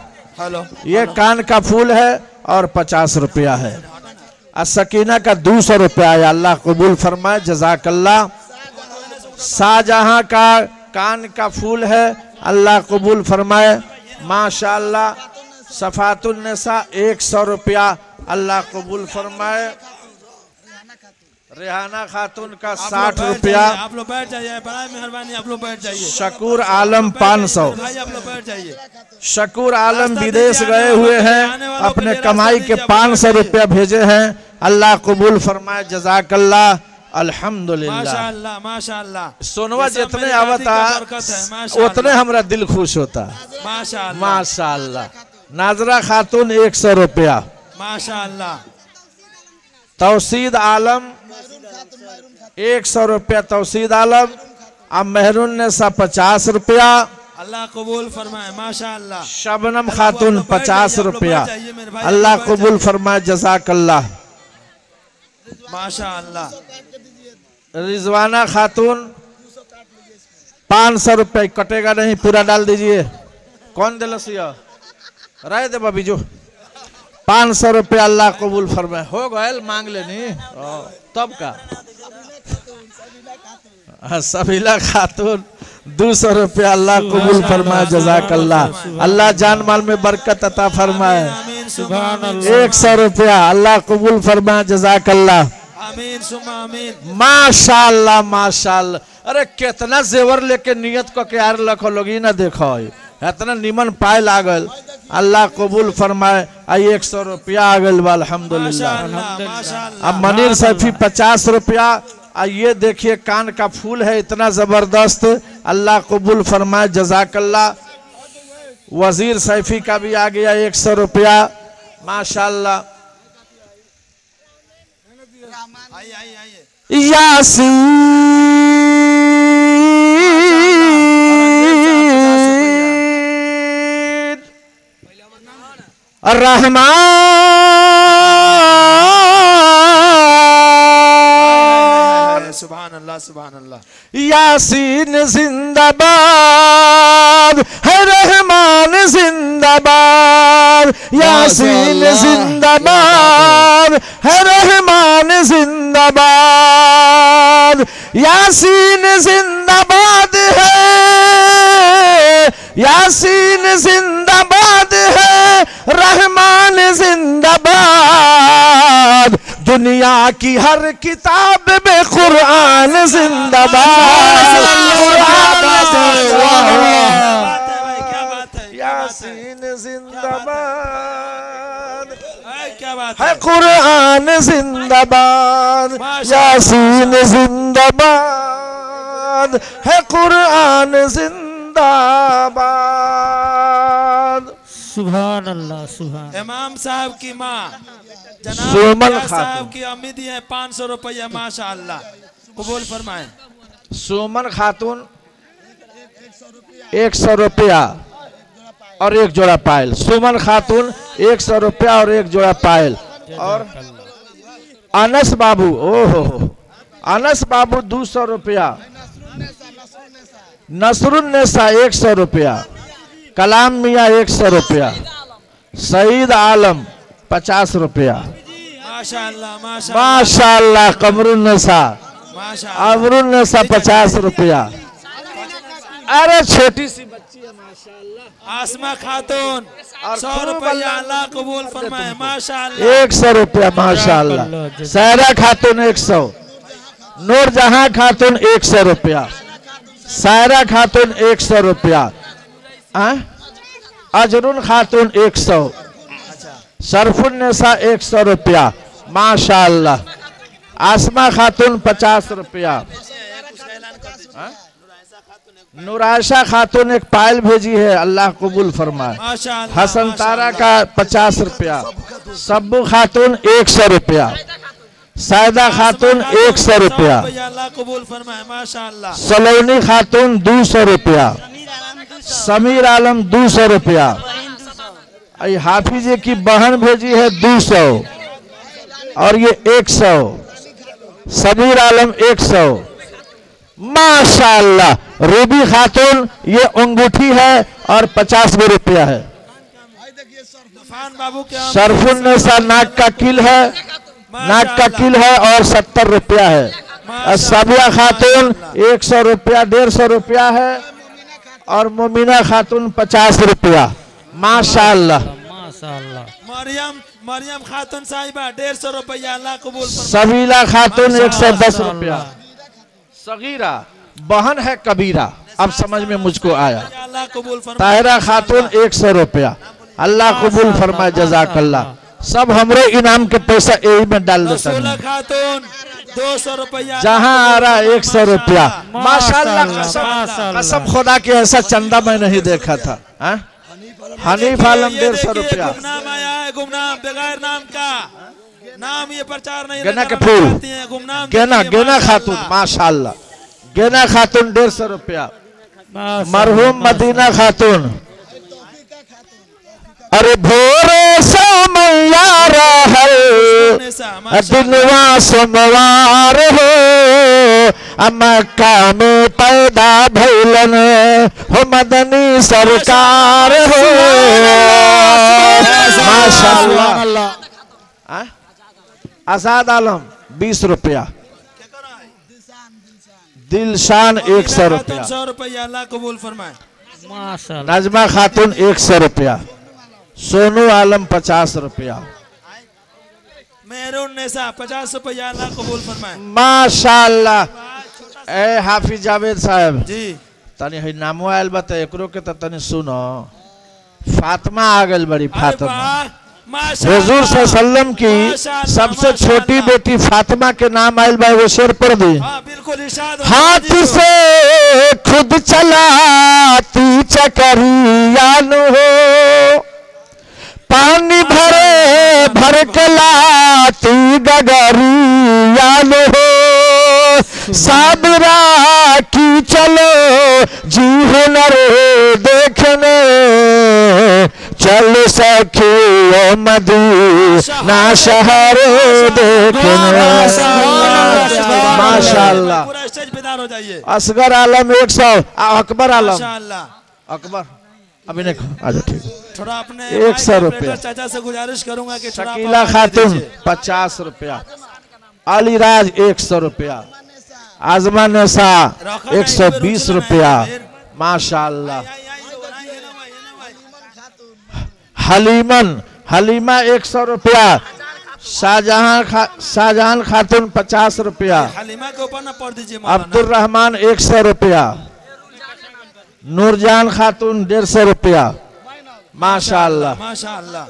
ये कान का फूल है और 50 रुपया है। सकीना का 200 रुपया है, अल्लाह कबूल फरमाए, जज़ाकल्लाह। शाहजहां का कान का फूल है, अल्लाह कबूल फरमाए, माशाअल्लाह। सफातुन्निसा 100 रुपया, अल्लाह कबूल फरमाए। रेहाना खातून का 60 रुपया। आप लोग बैठ जाइए, बड़ा मेहरबानी, आप लोग बैठ जाइए। शकूर आलम 500। भाई आप लोग बैठ जाइए। शकूर आलम विदेश गए हुए हैं, अपने कमाई के 500 रुपया भेजे हैं, अल्लाह कबूल फरमाए, जज़ाकल्लाह, अल्हम्दुलिल्लाह, माशाअल्लाह माशाअल्लाह। सोनवा जितने आवता उतने हमारा दिल खुश होता, माशाअल्लाह माशाअल्लाह। नाजरा खातून 100 रुपया, माशाअल्लाह। तौसीद आलम 100 रुपया, तौसीद आलम। अब मेहरून ने 50 रुपया, अल्लाह कबूल फरमाए, माशाअल्लाह। शबनम खातून 50 रुपया, अल्लाह कबूल फरमाए, जज़ाकल्लाह, माशाअल्लाह। रिजवाना खातून 500 रुपये, कटेगा नहीं, पूरा डाल दीजिए। कौन दिलसिया राय दे बीजू 500 रुपया, अल्लाह कबूल फरमाए। हो गए, मांग लेनी तब का। सबीला खातून 200 रुपया, अल्लाह कबूल फरमाए, जज़ाकल्लाह, अल्लाह जान माल में बरकत अता फरमाए। 100 रुपया, अल्लाह कबूल फरमाए, जज़ाकल्लाह, माशाअल्लाह माशाअल्लाह। अरे कितना जेवर लेके नियत को के यार लखो लोग ही ना देखो, इतना निमन पाए लागल, अल्लाह कबूल फरमाए। 100 रुपया आ गल, अल्हम्दुलिल्लाह। अब मनीर सैफी 50 रुपया। ये देखिए कान का फूल है, इतना जबरदस्त, अल्लाह कबूल फरमाए, जज़ाकल्लाह। वजीर सैफी का भी आ गया 100 रुपया, माशाअल्लाह। यासीन रहमान सुभान अल्लाह सुभान अल्लाह। यासीन जिंदाबाद है, रहमान जिंदाबाद, यासीन जिंदाबाद है, रहमान जिंदाबाद, यासीन जिंदाबाद है, यासीन जिंदाबाद है, रहमान जिंदाबाद, दुनिया की हर किताब में कुरान जिंदाबाद, यासीन जिंदाबाद है, कुरान जिंदाबाद, यासीन जिंदाबाद है, कुरान जिंदाबाद। जिंदाबाद। सुभान अल्लाह सुभान। इमाम साहब की माँ जनाब सुमन रियाज खातून। साहब की अमीदी है 500 रुपया माशाअल्लाह, कबूल फरमाए। सुमन खातून 100 रुपया और एक जोड़ा पायल। सुमन खातून 100 रुपया और एक जोड़ा पायल। और अनस बाबू, ओहो अनस बाबू 200 रुपया। नसरुन्नेसा 100 रुपया। कलाम मियाँ 100 रुपया। सईद आलम 50 रुपया। माशाअल्लाह माशाअल्लाह माशाअल्लाह। कमरुन्नेसा माशाअल्लाह। अमरुन्नेसा 50 रुपया। अरे छोटी सी बच्ची है माशाअल्लाह। आसमा खातून और 100 खूब रुपया, अल्लाह अल्लाह कबूल फरमाए माशाअल्लाह। 100 रुपया माशाअल्लाह। सहरा खातून 100। नूरजहां खातून 100 रुपया। सायरा खातून 100 रुपया। अजरुन खातून 100। शरफुन्नेसा 100 रुपया माशाअल्लाह। आसमा खातून 50 रुपया। नूरायशा खातून एक पायल भेजी है, अल्लाह कबूल फरमाए। माशाअल्लाह। हसन तारा का 50 रुपया। सब्बू खातून 100 रुपया। सायदा खातून 100 रुपया। अल्लाह कबूल फरमाए माशाअल्लाह। सलोनी खातून 200 रुपया। समीर आलम 200 रुपया। हाफिजे की बहन भेजी है 200 और ये 100। समीर आलम 100 माशाअल्लाह। रूबी खातून ये अंगूठी है और 50 रुपया है। बाबू क्या शरफुन्नेसा नाक का किल है, नाक का किल है और 70 रुपया है। साबिया खातून 100 रुपया 150 रुपया है और मोमिना खातून 50 रुपया माशाअल्लाह। माशाअल्लाह। मरियम खातून साहिबा 150 रुपया, अल्लाह कबूल फरमाए। सबीला खातून 110 रुपया। सगीरा बहन है कबीरा, अब समझ में मुझको आया। अल्लाह कबूल फरमाए। ताहिरा खातून 100 रुपया, अल्लाह कबूल फरमाए जज़ाकल्लाह। सब हमरे इनाम के पैसा यही में डाल देता रसूला है। खातून 200 रुपया, जहाँ आ रहा 100 रुपया माशाअल्लाह। माशाअल्लाह। कसम खुदा के ऐसा चंदा मैं नहीं देखा था। हनीफ आलम 150 रुपया। गुमनाम आया है, गुमनाम बगैर नाम का नाम ये प्रचार नहीं गेना के करना फूल। चाहती हैं, गुमनाम गेना देखिए, गेना माशाअल्लाह। खातून माशाअल्लाह। गेना खातून 150 रुपया। मरहूम मदीना खातून। अरे भोरे समैया रहल दिनवा सोमवार हो, मक्का में पैदा भइलन हो मदनी सरकार हो माशाअल्लाह। आजाद आलम 20 रुपया। दिलशान 100 रुपया। 100 रुपया, अल्लाह कबूल फरमाए। माशाअल्लाह। नजमा खातून 100 रुपया। सोनू आलम 50 रुपया। मेहरून नेसा 50 रुपया, अल्लाह कबूल फरमाए। माशाअल्लाह। ए हाफिज जावेद साहब जी तनी है नामो आयल बता एकरो के तनी सुनो। फातिमा आ गई बड़ी फातिमा। हुजूर सल्लल्लाहु की सबसे छोटी बेटी फातिमा के नाम आयल बा, वो शेर पढ़ दी। बिल्कुल इरशाद। हाथ से खुद चलाती चकरियान हो, पानी भरे भर के लाती गगरियान हो, साबरा की चलो जी हुनर देखने, चल सखियो मदीना शहर देखने। माशाअल्लाह। पूरा स्टेज बेदार हो जाइए। असगर आलम 100। अकबर आलम माशाअल्लाह। अकबर अभी नहीं आजा ठीक। थोड़ा अपने 100 रुपया। चाचा से गुजारिश करूंगा कि थोड़ा शकीला आप खातून दीजिए। 50 रुपया। अलीराज 100 रुपया। आजमा नेसा 120 रुपया माशाअल्लाह। हलीमा 100 रुपया। शाहजहां खातून 50 रुपया। हलीमा के ऊपर ना पढ़ दीजिए मौलाना। अब्दुल रहमान 100 रुपया। नूरजान खातून 150 रुपया माशाअल्लाह। माशाअल्लाह।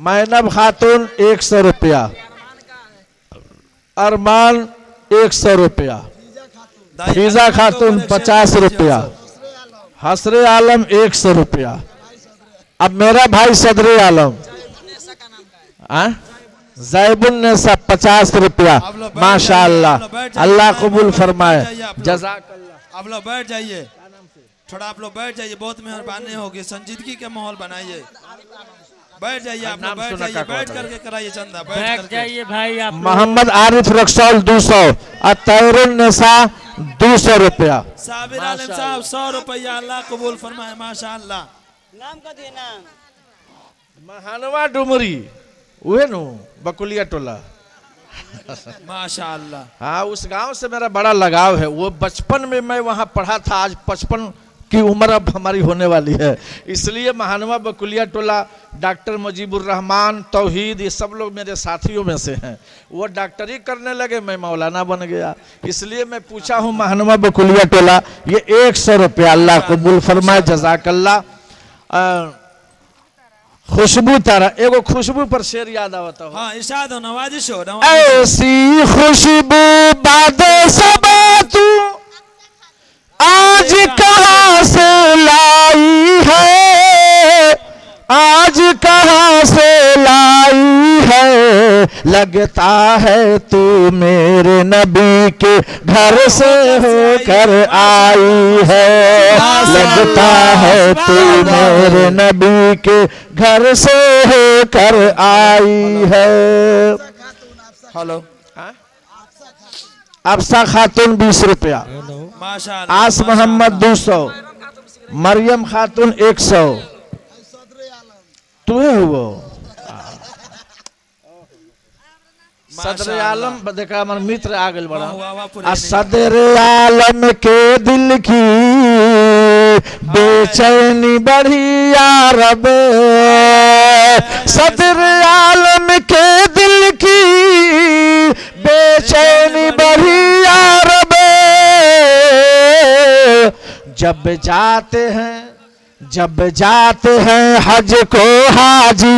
मैनब खातून 100 रुपया। अरमान 100 रुपया। फीजा खातून 50 रुपया। हसरे आलम 100 रुपया। अब मेरा भाई सदरे आलम जैबुन्नेसा 50 रुपया। माशाअल्लाह, अल्लाह कबूल फरमाए, जज़ाकल्लाह। आप लोग बैठ जाइए, थोड़ा आप लोग बैठ जाइए, बहुत मेहरबानी होगी, संजीदगी का माहौल बनाइए। बैठ जाइए, आप लोग बैठ जाइए, बैठ करके कराइए चंदा, बैठ जाइए भाई आप। मोहम्मद आरिफ रक्सौल 200, अतैरुन्निसा 200 रुपया। साबिर आलम साहब 100 रुपया, अल्लाह कबूल फरमाए। माशाअल्लाह। नाम का देना महानवा डुमरी उहे नु बकुलिया टोला। माशाअल्लाह। हाँ, उस गांव से मेरा बड़ा लगाव है। वो बचपन में मैं वहाँ पढ़ा था। आज 55 की उम्र अब हमारी होने वाली है, इसलिए महानवा बकुलिया टोला, डॉक्टर मुजीबुर रहमान, तौहीद, ये सब लोग मेरे साथियों में से हैं। वो डॉक्टरी करने लगे, मैं मौलाना बन गया, इसलिए मैं पूछा हूँ महानवा बकुलिया टोला। ये 100 रुपया, अल्लाह कबूल फरमाए, जज़ाकल्लाह। खुशबू तारा, एगो खुशबू पर शेर याद आवता हो। हाँ, इरशाद हो, नवाजिश हो। ऐसी खुशबू बादे सबा तू आज कहाँ से लाई है, आज कहाँ से लाई है, लगता है तू मेरे नबी के घर से होकर आई है, लगता है तू मेरे नबी के घर से होकर आई है। हेलो, अफसा खातून 20 रुपया। माशाअल्लाह। आस मोहम्मद 200, मरियम खातून 100। तू है वो सदर आलम, देखा हमारे मित्र आ गए बड़ा। सदर आलम के दिल की बेचैनी बढ़ी या रब, सदर आलम के दिल की बेचैनी बढ़ी या रब। जब जाते हैं हज को हाजी,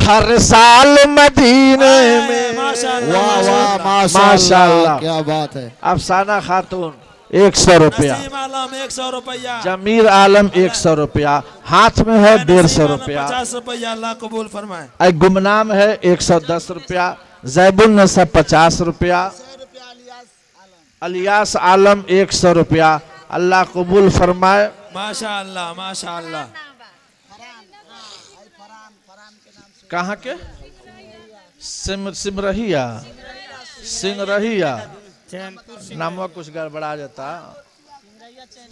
हर साल मदीने में। माशाअल्लाह, माशाअल्लाह, क्या बात है। अफसाना खातून 100 रुपया। नसीम आलम 100 रुपया। जमीर आलम 100 रुपया। हाथ में है 150 रुपया। 50 रुपया, अल्लाह कबूल फरमाए। आई गुमनाम है 110 रुपया। जैबुन्नेसा 50 रुपया। अलियास आलम 100 रुपया, अल्लाह कबूल फरमाए। माशाअल्लाह, माशाअल्लाह। कहाँ के? सिमरहिया, सिंगरहिया, नाम कुछ गड़बड़ा जाता।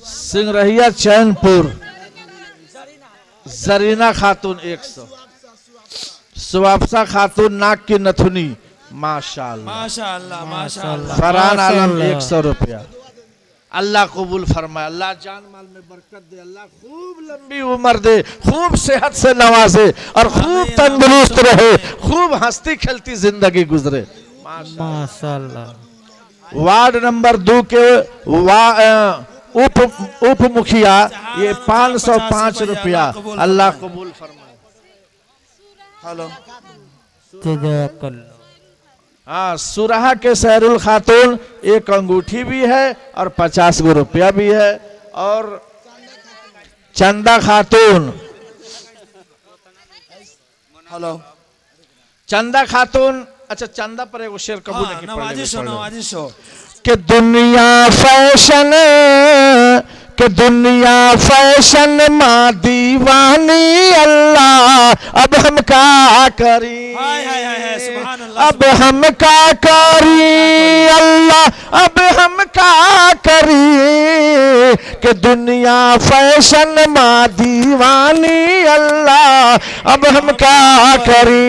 सिंगरहिया चैनपुर, जरीना खातून 100। सुवाफसा खातून नाक की नथुनी। माशाअल्लाह, माशाअल्लाह, माशाअल्लाह। फरहान आलम 100 रुपया। अल्लाह कबूल फरमाए, अल्लाह जान माल में बरकत दे, अल्लाह खूब लंबी उम्र दे, खूब सेहत से नवाजे और खूब तंदुरुस्त रहे, खूब हंसती खेलती जिंदगी गुजरे। माशाअल्लाह। वार्ड नंबर 2 के उप मुखिया ये 505 रुपया, अल्लाह कबूल फरमाए। हेलो, हाँ, सुराहा के सहरुल खातून एक अंगूठी भी है और 50 गो रुपया भी है। और चंदा खातून, हेलो, चंदा खातून, अच्छा चंदा पर एक शेर कबूल नहीं नवाजिश हो, नवाजिश हो। कि दुनिया फैशन, कि दुनिया फैशन माँ दीवानी, अल्लाह अब हम क्या करी, अब हम क्या करी, अल्लाह अब हम क्या करी। कि दुनिया फैशन माँ दीवानी, अल्लाह अब हम क्या करी।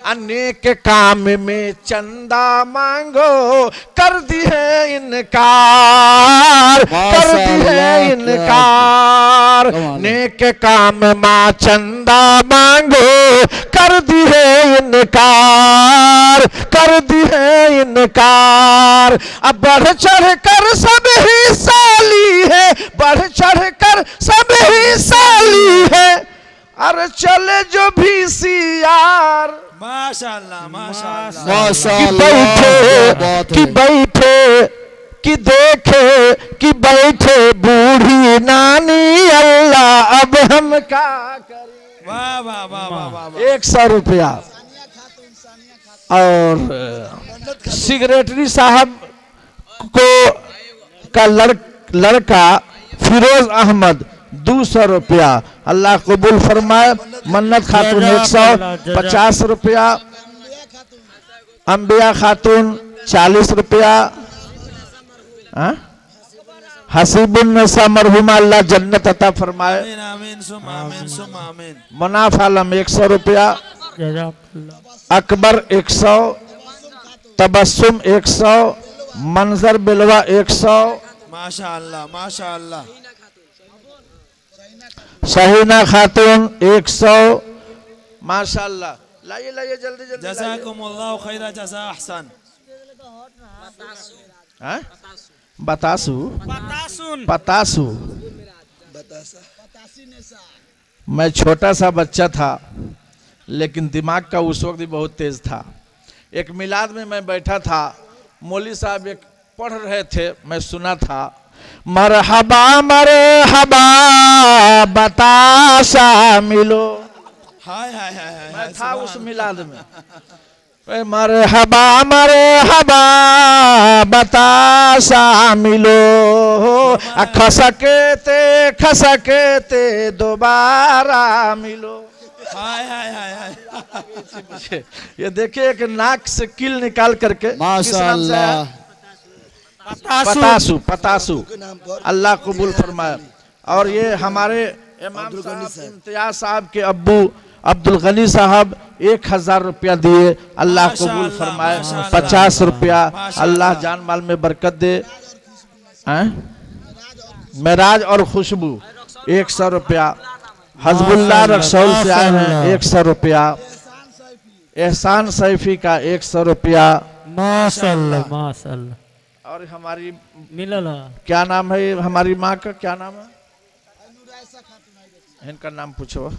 अनेक काम में चंदा मांगो, कर दी है इनकार, कर दी है इनकार। नेक काम माँ चंदा मांगो, कर दी है इनकार, कर दी है इनकार। अब बढ़ चढ़ कर सब हिस्सा ली है, बढ़ चढ़ कर सब हिस्सा ली है। अरे चले जो भी सियार, माशाअल्लाह, माशाअल्लाह, कि बैठे कि देखे कि बैठे बूढ़ी नानी, अल्लाह अब हम क्या करें। वाह वाह वाह वाह वाह। 100 रुपया। और सिगरेटरी साहब को का लड़का फिरोज अहमद 200 रुपया, अल्लाह कबूल फरमाए। मन्नत खातून 150 रुपया, अंबिया खातून 40 रुपया, हसीबुन्नसा मरहुमा अल्लाह जन्नत अता फरमाए। आमीन आमीन सुम आमीन सुम आमीन। मुनाफ आलम 100 रुपया, अकबर 100, तबस्सुम 100, मंजर बिलवा 100, माशाअल्लाह माशाअल्लाह। शहीना खातून 100, माशाअल्लाह। लाइए लाइए जल्दी जल्दी। जज़ाकुमुल्लाहु खैरा जज़ा अहसन। बतासू पतासू। मैं छोटा सा बच्चा था लेकिन दिमाग का उस वक्त भी बहुत तेज था। एक मिलाद में मैं बैठा था, मौली साहब एक पढ़ रहे थे, मैं सुना था मरहबा मरहबा बताशा मिलो। हाय हाय हाय हाय। मैं था उस मिलाद में। मरहबा मरहबा बताशा मिलो, खसके ते दोबारा मिलो। हाय हाय हाय हाय। ये देखिए एक नाक से कील निकाल करके, माशाअल्लाह। पतासू पतासू, अल्लाह कबूल फरमाए। और ये हमारे इमाम साहब इम्तियाज साहब के अब्बू अब्दुल गनी साहब 1000 रुपया दिए, अल्लाह कबूल फरमाए। 50 रुपया, अल्लाह जान माल में बरकत दे। मेराज और खुशबू 100 रुपया, हजबुल्लाह रक्सौल से आए हैं 100 रुपया, एहसान सैफी का 100 रुपया, माशाअल्लाह माशाअल्लाह। और हमारी मिलल क्या नाम है, हमारी माँ का क्या नाम है, इनका नाम पूछो।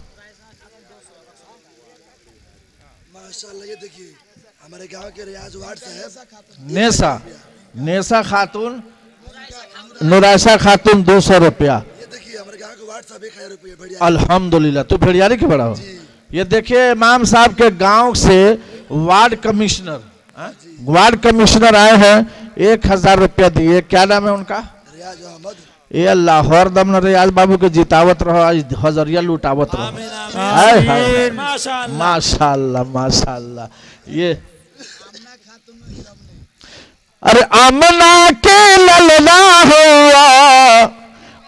माशाअल्लाह। ये देखिए हमारे गांव के रियाज वार्ड साहब नेसा खातून, नुराशा खातून 200 रुपया। ये देखिए हमारे गांव के वार्ड साहब 1000 रुपये। बढ़िया अल्हम्दुलिल्लाह। तू भेड़ियारी के बड़ा हो। ये देखिए इमाम साहब के गांव से वार्ड कमिश्नर आए हैं, 1000 रुपया दिए। क्या नाम है उनका? रियाज अहमद। ये अल्लाह दम न रियाज बाबू के जितावत रहो, आज हजरिया लुटावत रहो। माशाअल्लाह माशाअल्लाह। ये अरे आमना के ललना हुआ,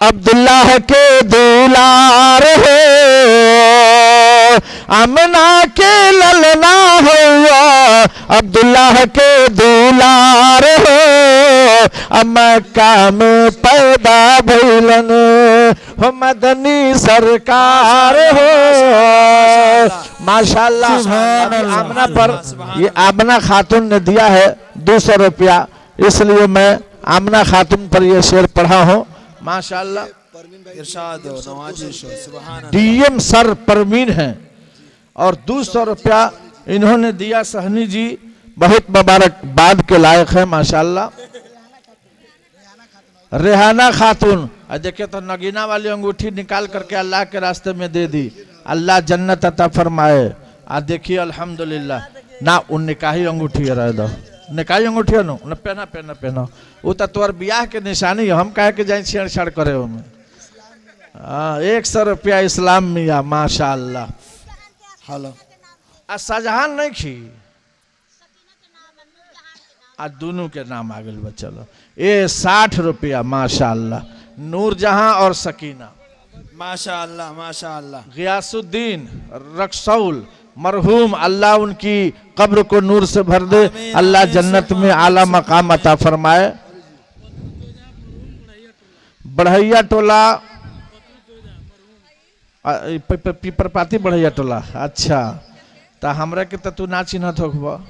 अब्दुल्लाह के दुलार हो, आमना के ललना हुआ, अब्दुल्लाह के दुलार हो, मक्का में पैदा भइलन हो मदनी सरकार हो। माशाअल्लाह। आमना पर ये आमना खातून ने दिया है 200 रुपया, इसलिए मैं आमना खातून पर ये शेर पढ़ा हूँ। माशाअल्लाह। इरशाद हो, नवाजिश हो, सुभान अल्लाह। डीएम सर परवीन हैं और 200 रुपया इन्होंने दिया। सहनी जी बहुत मुबारकबाद के लायक है माशाअल्लाह। रेहाना खातून, देखिए तो नगीना वाली अंगूठी निकाल करके अल्लाह के रास्ते में दे दी, अल्लाह जन्नत अता फरमाए। देखिए अल्हम्दुलिल्लाह। ना उन निकाही अंगूठी रह दो, निकाही अंगूठी न पहना पहना पहना, वो तो तोर बियाह के निशानी है, हम कहे के जाए छेड़छाड़ करे में। 100 रुपया इस्लाम मिया माशाअल्लाह। हेलो शाहजहान नहीं खी दोनों के नाम आ गए। चलो ये 60 रुपया माशाअल्लाह। नूरजहां और सकीना माशाअल्लाह माशाअल्लाह। गियासुद्दीन रक्सौल मरहूम, अल्लाह उनकी कब्र को नूर से भर दे, अल्लाह जन्नत में आला मकाम अता फरमाए। बढ़ैया टोला पीपरपाती बढ़ैया टोला। अच्छा तो हमरा के तो तू ना चिन्हत होखबा।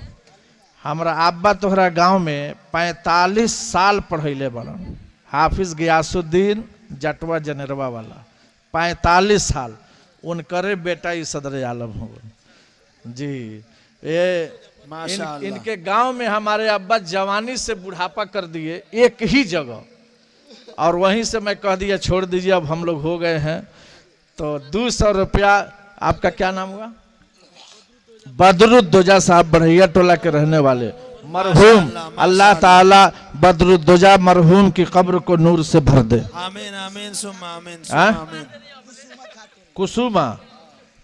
हमरा अब्बा तोहरा गांव में 45 साल पढ़ैले बड़न, हाफिज गियासुद्दीन जटवा जनेरवा वाला 45 साल। उनकरे बेटा ही सदर आलम हो जी। ये माशाअल्लाह। इनके गांव में हमारे अब्बा जवानी से बुढ़ापा कर दिए एक ही जगह, और वहीं से मैं कह दिया छोड़ दीजिए, अब हम लोग हो गए हैं। तो 200 रुपया। आपका क्या नाम हुआ? बदरुद्दोजा साहब, बढ़ैया टोला के रहने वाले मरहूम। अल्लाह ताला बदरुद्दोजा मरहूम की कब्र को नूर से भर दे। आमीन आमीन सुम्मा आमीन सुम्मा आमीन।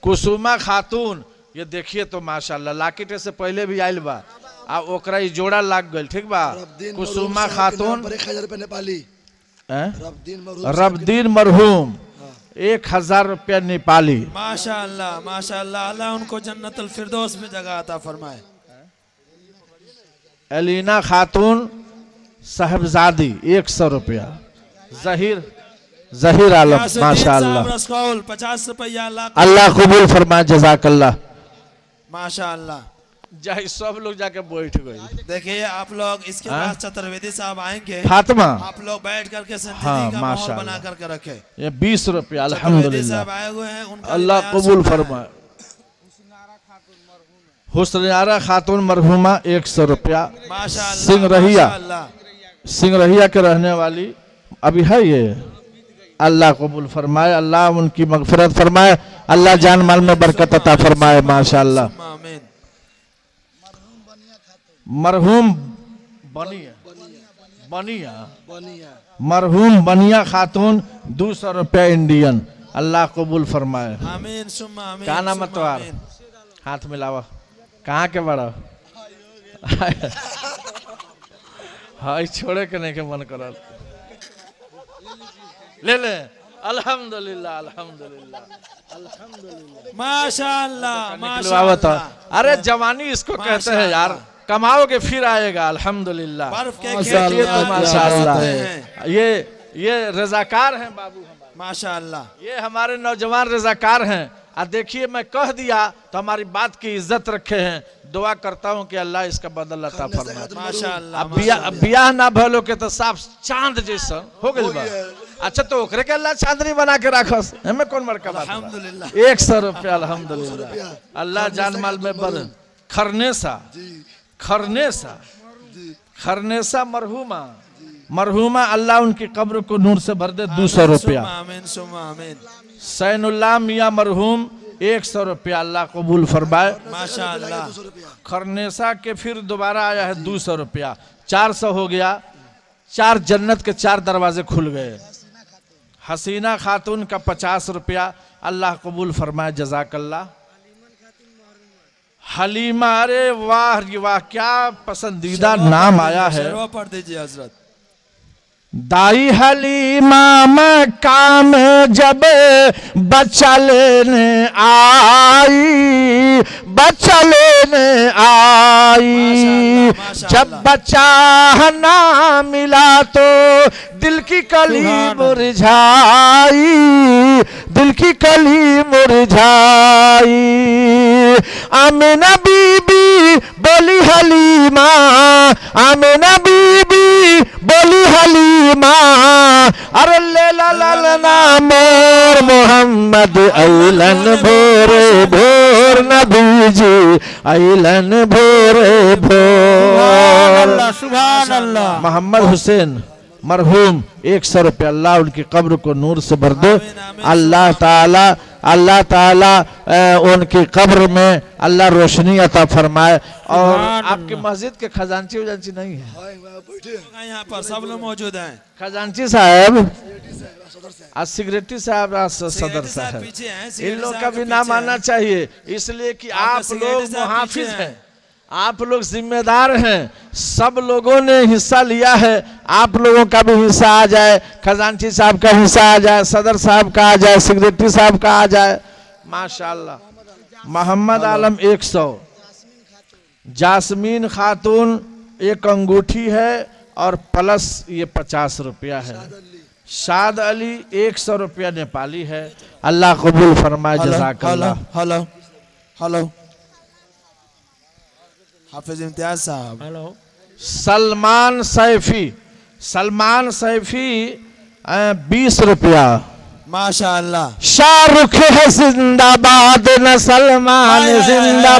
कुसुमा खातून, ये देखिए तो माशाल्लाह लाकिटे से पहले भी आयल बा, आ ओकरा ई जोड़ा लाग गइल, ठीक बा। कुसुमा खातून 1000 रुपया नेपाली। रबदीन मरहूम 1000 रुपया नेपाली। माशाअल्लाह माशाअल्लाह, अल्लाह उनको जन्नतुल फिरदौस में जगह अता फरमाए। एलिना खातून साहबजादी 100 रुपया। जहीर आलम माशाअल्लाह, 50 रुपया। अल्लाह कबूल फरमाए, जज़ाकल्लाह माशाअल्लाह। जाहि सब लोग जाके बैठ गए। देखिए आप लोग, इसके बाद चतुर्वेदी साहब आएंगे, फातिमा आप लोग बैठ करके संजीदगी का माहौल बना करके रखे। ये 20 रुपया अल्हम्दुलिल्लाह, साहब आए हुए हैं, उनका अल्लाह कबूल फरमाए। हुस्नारा खातून मरहुमा 100 रुपया। सिंगरहिया के रहने वाली अभी है ये, अल्लाह कबूल फरमाए, अल्लाह उनकी मगफिरत फरमाए, अल्लाह जान माल में बरकत अता फरमाए माशाअल्लाह। मरहूम बनिया खातून 200 रुपया इंडियन, अल्लाह कबूल फरमाए। आमीन सुम्मा आमीन। क्या नाम है तुम्हारा? हाथ मिलावा। कहाँ के बड़ा? हाय छोड़े के नहीं के मन करल। ले ले। अल्हम्दुलिल्लाह अल्हम्दुलिल्लाह अल्हम्दुलिल्लाह माशाअल्लाह माशाअल्लाह। अरे जवानी इसको कहते हैं यार, कमाओगे फिर आएगा। अल्हम्दुलिल्लाह माशाअल्लाह। ये रजाकार हैं बाबू हमारे, माशाअल्लाह। ये हमारे नौजवान रजाकार हैं। आ देखिए मैं कह दिया तो हमारी बात की इज्जत रखे हैं। दुआ करता हूँ कि अल्लाह इसका बदल अता फरमाए माशाअल्लाह। बियाह ना भलो के तो साफ चांद जैसा हो गई बा। अच्छा तो ओकरे के अल्लाह चांदनी बना के रखस, हमें कौन मरका बात? अल्हम्दुलिल्लाह 100 रुपया अल्हम्दुलिल्लाह, अल्लाह जान माल में बढ़। खरनेसा मरहुमा अल्लाह उनकी कब्र को नूर से भर दे। 200 रुपया। सैनुल्लाह मियाँ मरहूम 100 रुपया, अल्लाह कबूल फरमाए माशाअल्लाह। खरनेसा के फिर दोबारा आया है 200 रुपया, 400 हो गया। 4 जन्नत के 4 दरवाजे खुल गए। हसीना खातून का 50 रुपया, अल्लाह कबूल फरमाए, जज़ाकल्लाह। हलीमा, अरे वाह वाह क्या पसंदीदा नाम आया है। पढ़ दीजिए हजरत। दाई हलीमा मक्का में जब बच्चा लेने आई, जब बच्चा ना मिला तो दिल की कली मुरझाई। आमिना बीबी बोली हलीमा, आमिना बीबी बोली हलीमा, अरे ले ला मोर मोहम्मद ऐलन भोरे भोर नबी जी ऐलन भोरे भोर। सुभान अल्लाह। मोहम्मद हुसैन मरहूम 100 रुपया, अल्लाह उनकी कब्र को नूर से भर दे। अल्लाह ताला उनकी कब्र में अल्लाह रोशनी अता फरमाए। और आपकी मस्जिद के खजांची उजांची नहीं है? यहाँ पर सब लोग मौजूद हैं। खजांची साहब, सिगरेटी साहब, सदर साहब, इन लोग का भी नाम आना चाहिए, इसलिए कि आप लोग मुहाफिज हैं, आप लोग जिम्मेदार हैं। सब लोगों ने हिस्सा लिया है, आप लोगों का भी हिस्सा आ जाए। खजांची साहब का हिस्सा आ जाए, सदर साहब का आ जाए, सेक्रेटरी साहब का आ जाए माशाअल्लाह। मोहम्मद आलम 100। जासमीन खातून 1 अंगूठी है और प्लस ये 50 रुपया है। शाद अली 100 रुपया नेपाली है, अल्लाह कबूल फरमाए, जज़ाकल्लाह। हेलो हाफिज इम्तियाज साहब। हेलो। सलमान सैफी 20 रुपया माशाअल्लाह। शाहरुख है जिंदाबाद न सलमान जिंदाबाद,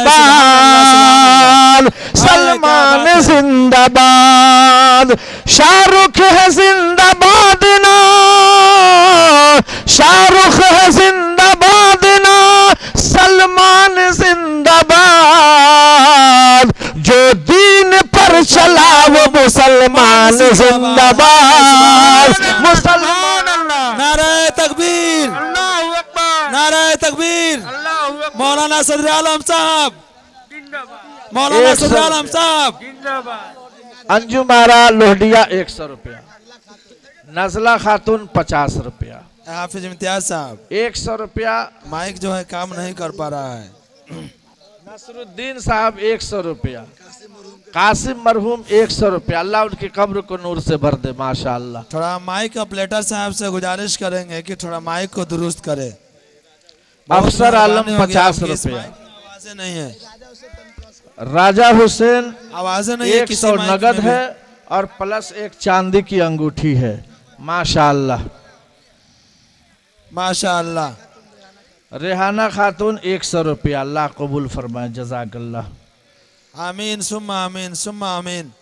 सलमान जिंदाबाद। शाहरुख है जिंदाबाद ना, शाहरुख है जिंदाबाद ना, सलमान जिंदाबाद। जो दीन पर चला वो मुसलमान जिंदाबाद, मुसलमान। नारे तकबीर, नारे तकबीर। मौलाना सदर आलम साहब, मौलाना सदर आलम साहब। अंजू मारा लोहडिया 100 रुपया, नजला खातून 50 रुपया, हाफिज इम्तियाज साहब 100 रुपया, माइक जो है काम नहीं कर पा रहा है। नसरुद्दीन साहब 100 रुपया, कासिम मरहूम 100 रुपया। अल्लाह उनकी कब्र को नूर से भर दे माशाअल्लाह। थोड़ा माइक ऑपरेटर साहब से गुजारिश करेंगे कि थोड़ा माइक को दुरुस्त करे। अफसर आलम 50 रुपया, आवाजें नहीं है, राजा हुसैन आवाजें नहीं है, 100 नगद है और प्लस एक चांदी की अंगूठी है माशाअल्लाह, माशाअल्लाह। रेहाना खातून 100 रुपया, अल्लाह कबूल फरमाए, जज़ाकल्लाह। आमीन सुम्मा आमीन सुम्मा आमीन।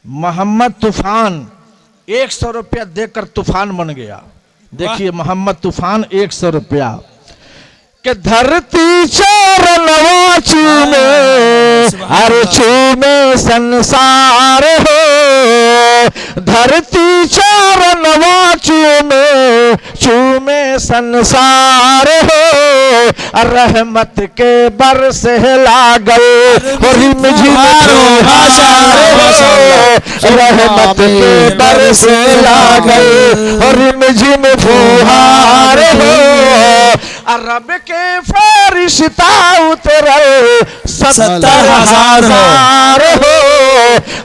मोहम्मद तूफान 100 रुपया देकर तूफान बन गया। देखिए मोहम्मद तूफान 100 रुपया। कि धरती चरणवा चूमे, हर चूमे संसार हो। धरती चरणवा चूमे, चूमे संसार हो। रहमत के बरस लागल रिम झिम रहमत के बरस लागल रिम झिम फुहार हो। रब के फरिश्ता उतरल 70,000 हो।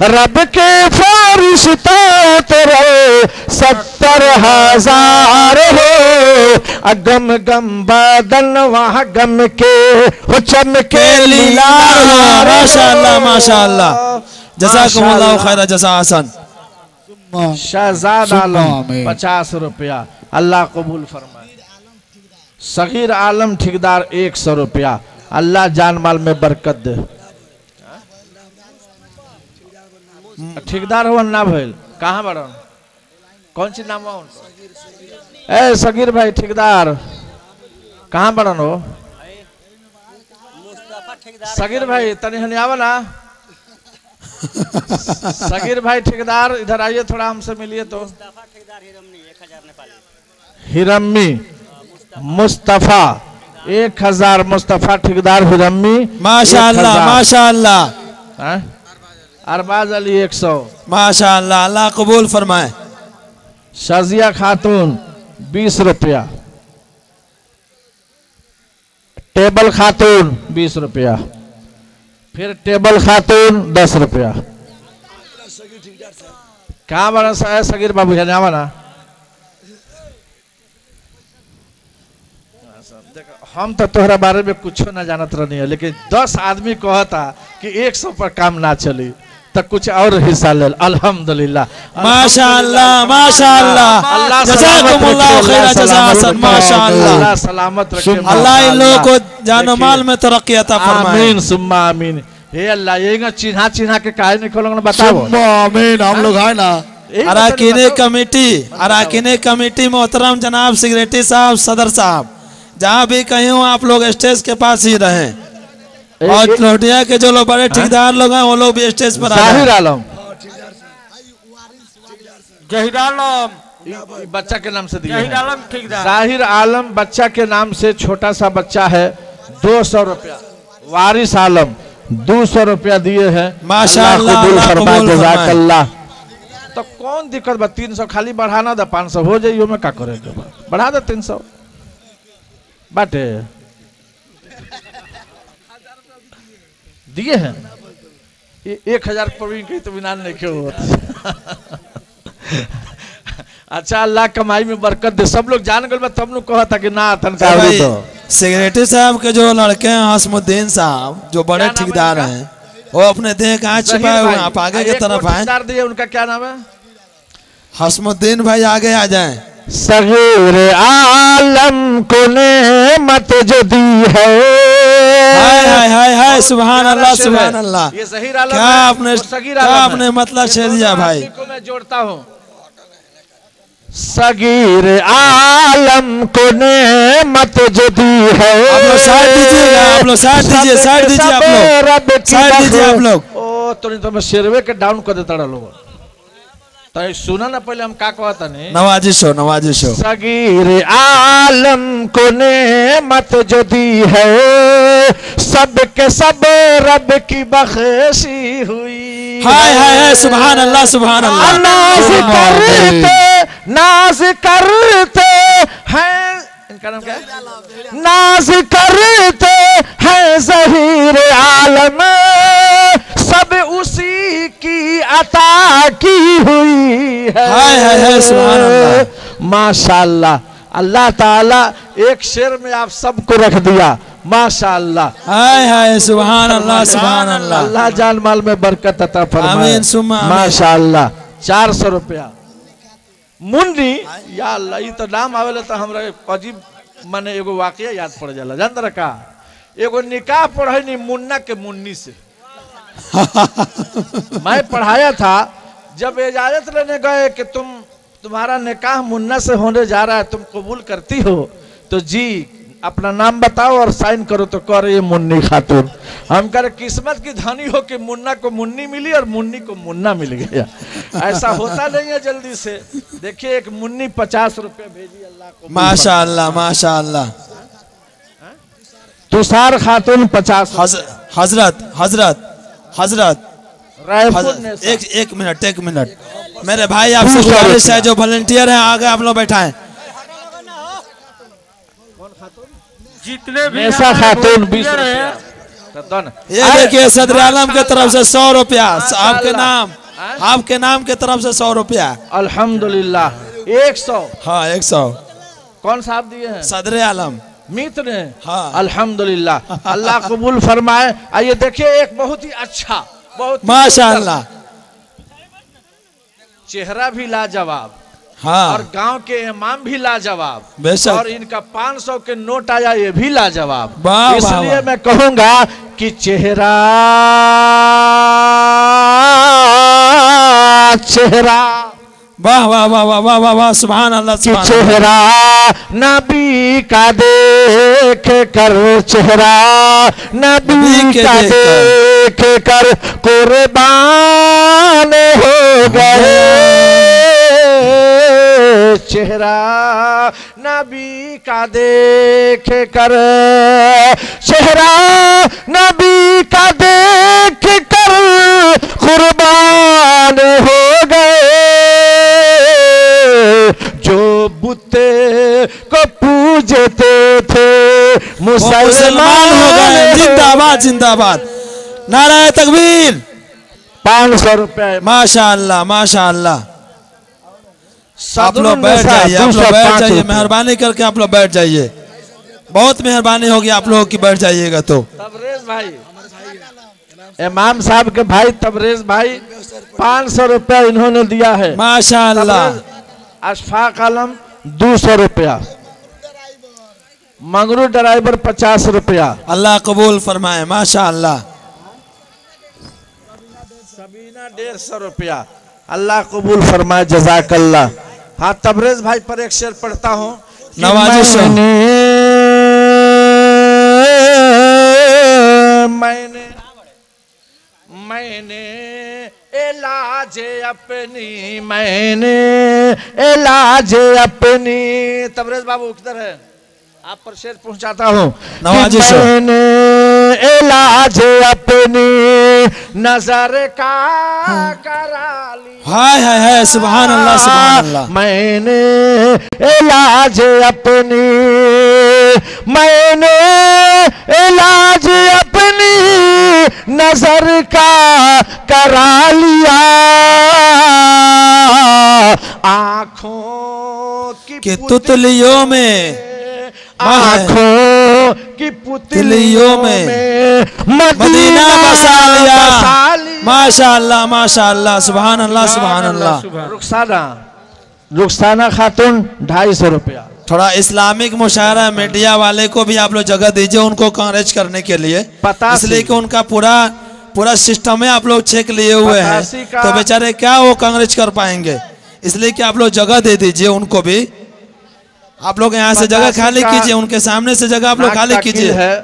रब के फरिश्ता उतरल 70,000 हो। गम गम बदन वहाँ गम के हो चमके लीला। माशाअल्लाह माशाअल्लाह, जज़ाकुमुल्लाह खैर जज़ा हसन। शहजाद आलम 50 रुपया, अल्लाह कबूल फरमाए। सगीर आलम ठेकेदार 100 रुपया, अल्लाह जान माल में बरकत दे। ठेकेदार हो ना भइल, कहाँ बड़न, कौन सी नाम हो? ए सगीर भाई ठेकेदार कहाँ बड़न हो? सगीर भाई तनी हनी आवा ना। सगीर भाई ठेकेदार इधर आइए, थोड़ा हमसे मिलिए तो। हिरम्मी मुस्तफा 1000, मुस्तफा ठेकेदार हिरम्मी माशाअल्लाह माशाअल्लाह। अरबाज अली 100 माशाअल्लाह, अल्लाह कबूल फरमाए। शाजिया खातून 20 रुपया। टेबल खातून 20 रुपया, फिर टेबल खातून 10 रुपया। कहाँ बना सगीर बाबू है ना? हम तो तोहरा बारे में कुछ ना जानत रहनी है, लेकिन 10 आदमी कहता कि 100 पर काम ना चली तो कुछ और हिस्सा ले। अल्हम्दुलिल्लाह माशाअल्लाह माशाअल्लाह, जज़ाकुमुल्लाह खैर जज़ा हसन। माशाअल्लाह, अल्लाह सलामत रखे, अल्लाह इन लोगों को जानो माल में तरक्की अता फरमाए। आमीन सुम्मा आमीन। हे अल्लाह, ये चिन्हा चिन्हा के काहे नहीं खोलोगे बताओ। आमीन। हम लोग है ना अराकीने कमेटी मोहतरम जनाब सेक्रेटरी साहब, सदर साहब, जहाँ भी कहीं हो आप लोग स्टेज के पास ही रहें। और लोहडिया के जो लोग बड़े ठेकेदार लोग हैं वो लोग भी स्टेज पर जाहिर आलम, जहीर आलम बच्चा के नाम से दिया जहीर है। आलम ठेकेदार। जाहिर आलम बच्चा के नाम से, छोटा सा बच्चा है, 200 रुपया। वारिस आलम 200 रुपया दिए हैं। माशाअल्लाह, कबूल अल्लाह फरमाए, कबूल फरमाए। जज़ाकल्लाह। तो कौन दिक्कत बा? 300 खाली बढ़ाना था, 500 हो जाइए में का करेगा? बढ़ा दे 300 बाटे दिए हैं। 1000 प्रवीण की तो बिना नहीं क्यों होता। अच्छा, अल्लाह कमाई में बरकत दे। सब लोग जान गए, तब लोग कहा था कि ना तनख्वाह दो। सेक्रेटरी साहब के जो लड़के हैं हसमुद्दीन साहब, जो बड़े ठेकेदार हैं, वो अपने देह कहाँ छुपाए हुए हैं, आप आगे की तरफ आए। दिए, उनका क्या नाम है? हसमुद्दीन भाई आगे आ जाएं। सगीर आलम को नेमत जो दी है। हाय हाय हाय हाय, सुभान अल्लाह सुभान अल्लाह। ये ज़हीर आलम क्या है, आपने वो सगीर क्या आलम है। आपने मतलब छेड़ दिया भाई। को मैं जोड़ता हूँ। सगीर आलम को नेमत जो दी है। आप लोग साइड दीजिएगा, आप लोग साइड दीजिए, साइड दीजिए, आप लोग साइड दीजिए, आप लोग। ओ तो मैं शेरवे के डाउन कर देता लोग। तो सुना ना पहले हम का कहता नहीं। नवाजिश हो, नवाजिश हो। सगीर आलम को नेमत जो दी है, सब के सब रब की बख्शी हुई। हाय हाय हाय, सुभान अल्लाह सुभान अल्लाह। नाज करते हैं, इनका नाम क्या है? नाज करते हैं ज़हीर आलम, सब उसी की अता की हुई है। हाय हाय हाय, सुभान अल्लाह। माशाअल्लाह, अल्लाह ताला एक शेर में आप सबको रख दिया। माशाअल्लाह, हाय हाय, सुभान अल्लाह सुभान अल्लाह। अल्लाह जान माल में बरकत अता फरमाए। आमीन सुम्मा आमीन। माशाअल्लाह। 400 रुपया मुन्नी। या अल्लाह, ये तो नाम आवेला तो हमरा अजीब माने एगो वाकया याद पड़ जाला। जानत रहा का? एगो निकाह पढ़े नहीं मुन्ना के मुन्नी से। मैं पढ़ाया था, जब इजाजत लेने गए कि तुम्हारा निकाह मुन्ना से होने जा रहा है, तुम कबूल करती हो? तो जी अपना नाम बताओ और साइन करो। तो कह रही है मुन्नी खातून। हम कह रहे किस्मत की धनी हो कि मुन्ना को मुन्नी मिली और मुन्नी को मुन्ना मिल गया। ऐसा होता नहीं है जल्दी से। देखिए एक मुन्नी 50 रुपये भेजी अल्लाह को। माशाअल्लाह माशाअल्लाह। तुषार खातून 50। हजरत हजरत हजरत रायपुर एक मिनट मेरे भाई आपसे गुजारिश है, जो वॉलंटियर हैं आगे आप लोग बैठाएं। जितने भी नेसा खातून 20 रुपया। ये देखिए सदर आलम के तरफ से 100 रुपया आपके नाम के तरफ से 100 रुपया। अल्हम्दुलिल्लाह। 100। हाँ 100। कौन साहब दिए हैं? सदर आलम मित्र ने। हाँ अल्हम्दुलिल्लाह, अल्लाह कबूल फरमाए। आइए देखिए एक बहुत ही अच्छा, बहुत माशाअल्लाह, चेहरा भी लाजवाब। हाँ और गांव के इमाम भी लाजवाब। बेशक। और इनका 500 के नोट आया, ये भी लाजवाब। वाह, इसलिए वाह। मैं कहूंगा कि चेहरा वाह वाह वाह वाह वाह वाह वाह, सुभान अल्लाह कि सुभान अल्लाह। चेहरा नबी का देख कर, चेहरा नबी का देख कर कुर्बान हो गए। चेहरा नबी का देख कर, चेहरा नबी का देख कर कुर्बान हो गए। जो बुते को पूजते थे मुसलमान हो गए। जिंदाबाद जिंदाबाद, नाराए तकबीर। 500 रुपए। माशाअल्लाह माशाअल्लाह। आप लोग बैठ जाइए, आप लोग बैठ जाइए, मेहरबानी करके आप लोग बैठ जाइए। बहुत मेहरबानी होगी आप लोगों की, बैठ जाइएगा। तो तबरेज भाई, इमाम साहब के भाई तबरेज भाई 500 रुपया इन्होंने दिया है। माशाअल्लाह। अशफाक आलम 200 रुपया। मंगरू ड्राइवर 50 रुपया। अल्लाह कबूल फरमाए। माशाअल्लाह। सबीना 150 रुपया। अल्लाह कबूल फरमाए, जज़ाकल्लाह। हाँ तबरेज भाई पर एक शेर पढ़ता हूँ। नवाजिश हो। मैंने इलाज अपनी, मैंने इलाज अपनी। तबरेज बाबू किधर है? आप पर शेर पहुंचाता हूँ। नवाजिश हो। मैंने इलाज अपनी नजर का करा लिया। हाय हाय हाय, सुभान अल्लाह सुभान अल्लाह। मैंने इलाज अपनी, मैंने इलाज अपनी नजर का करा लिया। आँखों की तुतलियों में, आँखों की पुतलियों में मदीना बसा लिया। माशाअल्लाह माशाअल्लाह, सुभान अल्लाह सुभान अल्लाह। रुखसाना रुखसाना खातून 250 रुपया। थोड़ा इस्लामिक मुशायरा मीडिया वाले को भी आप लोग जगह दीजिए उनको कवरेज करने के लिए, इसलिए कि उनका पूरा सिस्टम है, आप लोग चेक लिए हुए हैं तो बेचारे क्या वो कवरेज कर पाएंगे, इसलिए कि आप लोग जगह दे दीजिए उनको भी। आप लोग यहाँ से जगह खाली कीजिए, उनके सामने से जगह आप लोग खाली कीजिए।